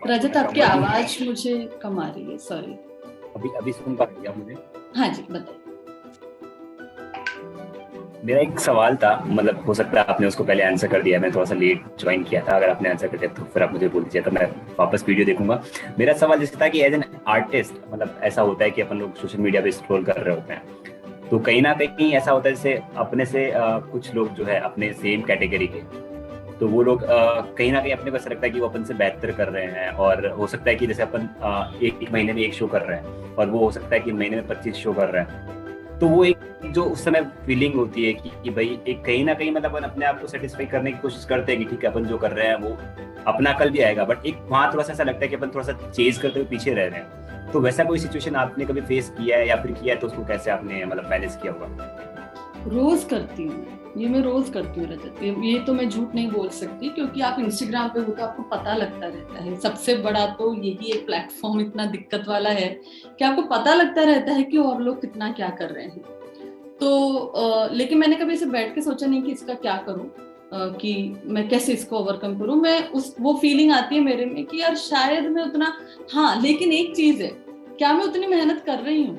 रजत आपकी आवाज मुझे कम आ रही है, सॉरी। अभी सुन पा रही हैं मुझे? हाँ जी बताइए। मेरा एक सवाल था, मतलब हो सकता है आपने उसको पहले आंसर कर दिया, मैं थोड़ा सा लेट ज्वाइन किया था। अगर आपने आंसर कर दिया तो फिर आप मुझे बोल दीजिए, तो मैं वापस वीडियो देखूंगा। मेरा सवाल जैसे था कि एज एन आर्टिस्ट, मतलब ऐसा होता है कि अपन लोग सोशल मीडिया पे स्क्रॉल कर रहे होते हैं, तो कहीं ना कहीं ऐसा होता है जैसे अपने से कुछ लोग जो है अपने सेम कैटेगरी के, तो वो लोग कहीं ना कहीं अपने को ऐसा लगता है कि वो अपन से बेहतर कर रहे हैं। और हो सकता है कि जैसे अपन एक महीने में 1 शो कर रहे हैं और वो हो सकता है कि महीने में 25 शो कर रहे हैं, तो वो एक जो उस समय फीलिंग होती है कि भाई एक कहीं ना कहीं मतलब अपन अपने आप को सेटिस्फाई करने की कोशिश करते हैं कि ठीक है अपन जो कर रहे हैं वो अपना कल भी आएगा, बट एक वहाँ थोड़ा सा ऐसा लगता है कि अपन थोड़ा सा चेज करते हुए पीछे रह रहे हैं। तो वैसा कोई सिचुएशन आपने कभी फेस किया है, या फिर किया है तो उसको कैसे आपने मतलब बैलेंस किया होगा? रोज करती हूँ, ये मैं रोज करती हूँ रजत। ये तो मैं झूठ नहीं बोल सकती, क्योंकि आप इंस्टाग्राम पे हो तो आपको पता लगता रहता है। सबसे बड़ा तो यही एक प्लेटफॉर्म इतना दिक्कत वाला है कि आपको पता लगता रहता है कि और लोग कितना क्या कर रहे हैं। तो लेकिन मैंने कभी ऐसे बैठ के सोचा नहीं कि इसका क्या करूं, कि मैं कैसे इसको ओवरकम करूं। मैं वो फीलिंग आती है मेरे में कि यार शायद मैं उतना, हाँ लेकिन एक चीज है, क्या मैं उतनी मेहनत कर रही हूँ?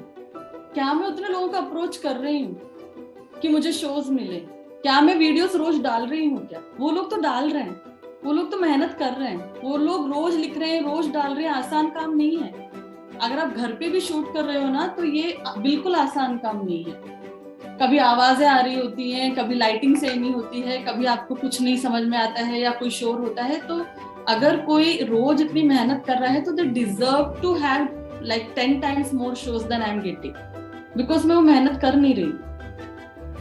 क्या मैं उतने लोगों को अप्रोच कर रही हूँ कि मुझे शोज मिले? क्या मैं वीडियोस रोज डाल रही हूँ? क्या वो लोग तो डाल रहे हैं, वो लोग तो मेहनत कर रहे हैं, वो लोग रोज लिख रहे हैं, रोज डाल रहे हैं। आसान काम नहीं है। अगर आप घर पे भी शूट कर रहे हो ना, तो ये बिल्कुल आसान काम नहीं है। कभी आवाजें आ रही होती हैं, कभी लाइटिंग सही नहीं होती है, कभी आपको कुछ नहीं समझ में आता है या कोई शोर होता है। तो अगर कोई रोज इतनी मेहनत कर रहा है तो they deserve to have like 10 times more shows than I am getting, because मैं वो मेहनत कर नहीं रही।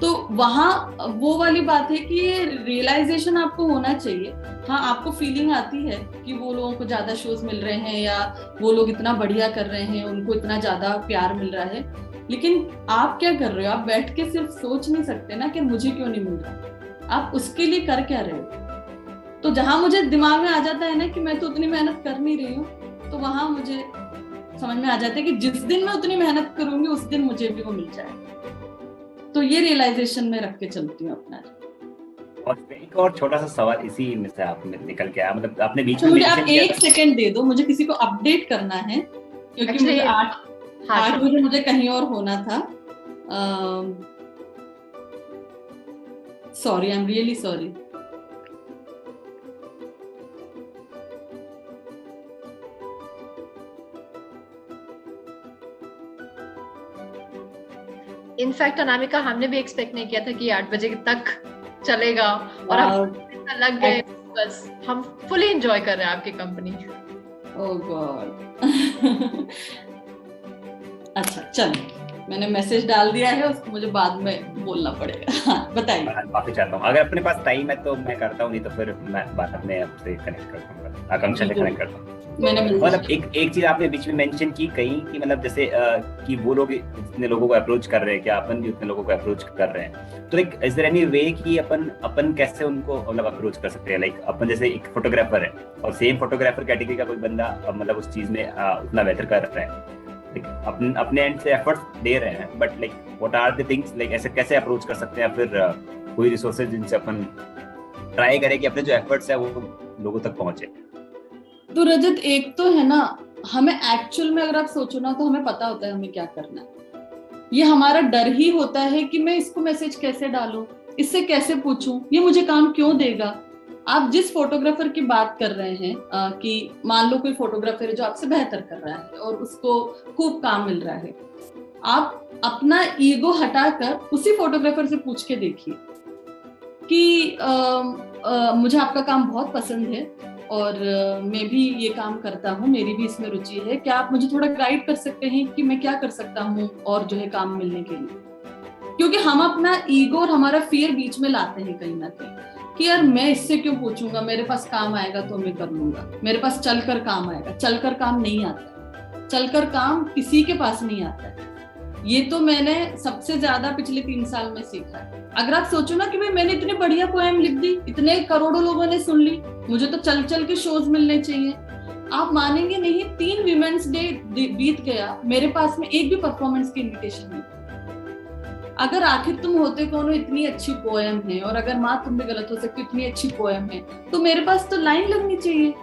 तो वहां वो वाली बात है कि ये रियलाइजेशन आपको होना चाहिए। हाँ, आपको फीलिंग आती है कि वो लोगों को ज्यादा शोज मिल रहे हैं या वो लोग इतना बढ़िया कर रहे हैं, उनको इतना ज्यादा प्यार मिल रहा है, लेकिन आप क्या कर रहे हो? आप बैठ के सिर्फ सोच नहीं सकते ना कि मुझे क्यों नहीं मिल रहा। आप उसके लिए कर क्या रहे हो? तो जहां मुझे दिमाग में आ जाता है ना कि मैं तो उतनी मेहनत कर नहीं रही हूँ, तो वहां मुझे समझ में आ जाता है कि जिस दिन मैं उतनी मेहनत करूंगी उस दिन मुझे भी वो मिल जाएगा। तो ये रियलाइजेशन में रख के चलती हूँ अपना। और एक और छोटा सा सवाल इसी में से आप निकल के आया, मतलब आपने बीच तो में मुझे आप 1 सेकंड दे दो, मुझे किसी को अपडेट करना है, क्योंकि मुझे 8 बजे मुझे कहीं और होना था। Sorry, I am really sorry. In fact Anamika, हमने भी एक्सपेक्ट नहीं किया था कि 8 बजे तक चलेगा, और हम लग गए। बस हम फुली एंजॉय कर रहे हैं आपकी कंपनी। ओह गॉड। अच्छा चलो, मैंने मैसेज डाल दिया है, उसको मुझे बाद में बोलना पड़ेगा। हाँ बताइए। माफी चाहता हूँ, अगर अपने पास टाइम है तो मैं करता हूँ, नहीं तो फिर मैं बाद में आपसे कनेक्ट करता हूँ, आकांक्षा से कनेक्ट करता हूँ। मतलब एक चीज आपने बीच में मेंशन की कहीं कि मतलब जैसे कि वो लोग इतने लोगों को अप्रोच कर रहे हैं, क्या अपन भी उतने लोगों को अप्रोच कर रहे हैं? तो like is there any way कि अपन कैसे उनको मतलब अप्रोच कर सकते हैं? लाइक अपन जैसे एक फोटोग्राफर है और सेम फोटोग्राफर कैटेगरी का कोई बंदा मतलब उस चीज में उतना बेहतर कर रहा है, अपने एंड से एफर्ट्स दे रहे हैं, but like what are the things, like ऐसे कैसे अप्रोच कर सकते हैं? फिर कोई रिसोर्सेज जिनसे अपन ट्राई करें कि अपने जो एफर्ट्स है वो लोगों तक पहुंचे। तो रजत, एक तो है ना, हमें एक्चुअल में अगर आप सोचो ना, तो हमें पता होता है हमें क्या करना है। ये हमारा डर ही होता है कि मैं इसको मैसेज कैसे डालूं, इससे कैसे पूछूं, ये मुझे काम क्यों देगा। आप जिस फोटोग्राफर की बात कर रहे हैं कि मान लो कोई फोटोग्राफर है जो आपसे बेहतर कर रहा है और उसको खूब काम मिल रहा है, आप अपना ईगो हटाकर उसी फोटोग्राफर से पूछ के देखिए कि मुझे आपका काम बहुत पसंद है और मैं भी ये काम करता हूँ, मेरी भी इसमें रुचि है, क्या आप मुझे थोड़ा गाइड कर सकते हैं कि मैं क्या कर सकता हूँ और जो है काम मिलने के लिए। क्योंकि हम अपना ईगो और हमारा फियर बीच में लाते हैं कहीं ना कहीं कि यार मैं इससे क्यों पूछूंगा, मेरे पास काम आएगा तो मैं कर लूंगा, मेरे पास चलकर काम आएगा। चलकर काम नहीं आता, चलकर काम किसी के पास नहीं आता है। ये तो मैंने सबसे ज्यादा पिछले 3 साल में सीखा है। अगर आप सोचो ना कि भाई मैंने इतनी बढ़िया पोएम लिख दी, इतने करोड़ों लोगों ने सुन ली, मुझे तो चल चल के शोज मिलने चाहिए। आप मानेंगे नहीं, 3 वीमेंस डे बीत गया, मेरे पास में एक भी परफॉर्मेंस की इनविटेशन नहीं। अगर आखिर तुम होते कौन, इतनी अच्छी पोएम है, और अगर माँ तुम भी गलत हो सकती, इतनी अच्छी पोएम है, तो मेरे पास तो लाइन लगनी चाहिए।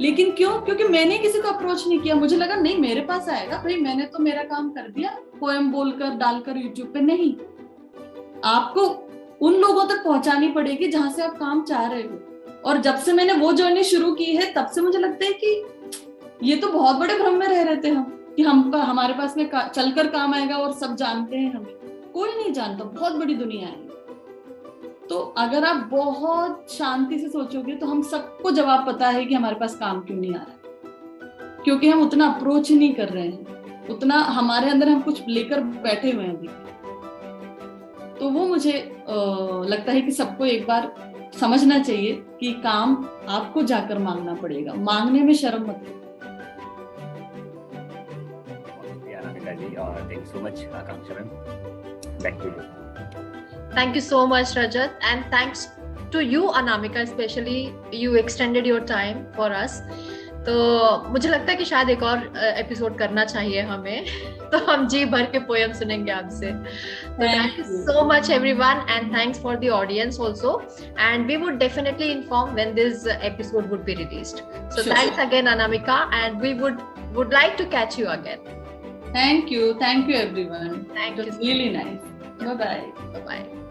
लेकिन क्यों? क्योंकि मैंने किसी को अप्रोच नहीं किया। मुझे लगा नहीं मेरे पास आएगा, भाई मैंने तो मेरा काम कर दिया, पोएम बोलकर डालकर यूट्यूब पे। नहीं, आपको उन लोगों तक पहुंचानी पड़ेगी जहां से आप काम चाह रहे हो। और जब से मैंने वो जर्नी शुरू की है, तब से मुझे लगता है कि ये तो बहुत बड़े भ्रम में रह रहे थे हम कि हमारे पास में चलकर काम आएगा और सब जानते हैं हमें। कोई नहीं जानता, बहुत बड़ी दुनिया है। तो अगर आप बहुत शांति से सोचोगे तो हम सबको जवाब पता है कि हमारे पास काम क्यों नहीं आ रहा, क्योंकि हम उतना अप्रोच ही नहीं कर रहे हैं, उतना हमारे अंदर हम कुछ लेकर बैठे हुए हैं अभी। तो वो मुझे लगता है कि सबको एक बार समझना चाहिए कि काम आपको जाकर मांगना पड़ेगा, मांगने में शर्म मत करो। Thank you so much Akanksha ma'am, back to you. Thank you so much, Rajat, and thanks to you, Anamika, especially you extended your time for us. तो मुझे लगता है कि शायद एक और एपिसोड करना चाहिए हमें, तो हम जी भर के पोएम सुनेंगे आपसे. So thank you so much everyone, and thanks for the audience also, and we would definitely inform when this episode would be released. So Sure. Thanks again, Anamika, and we would like to catch you again. Thank you everyone. Thank It was you. really nice. Bye bye. Bye bye.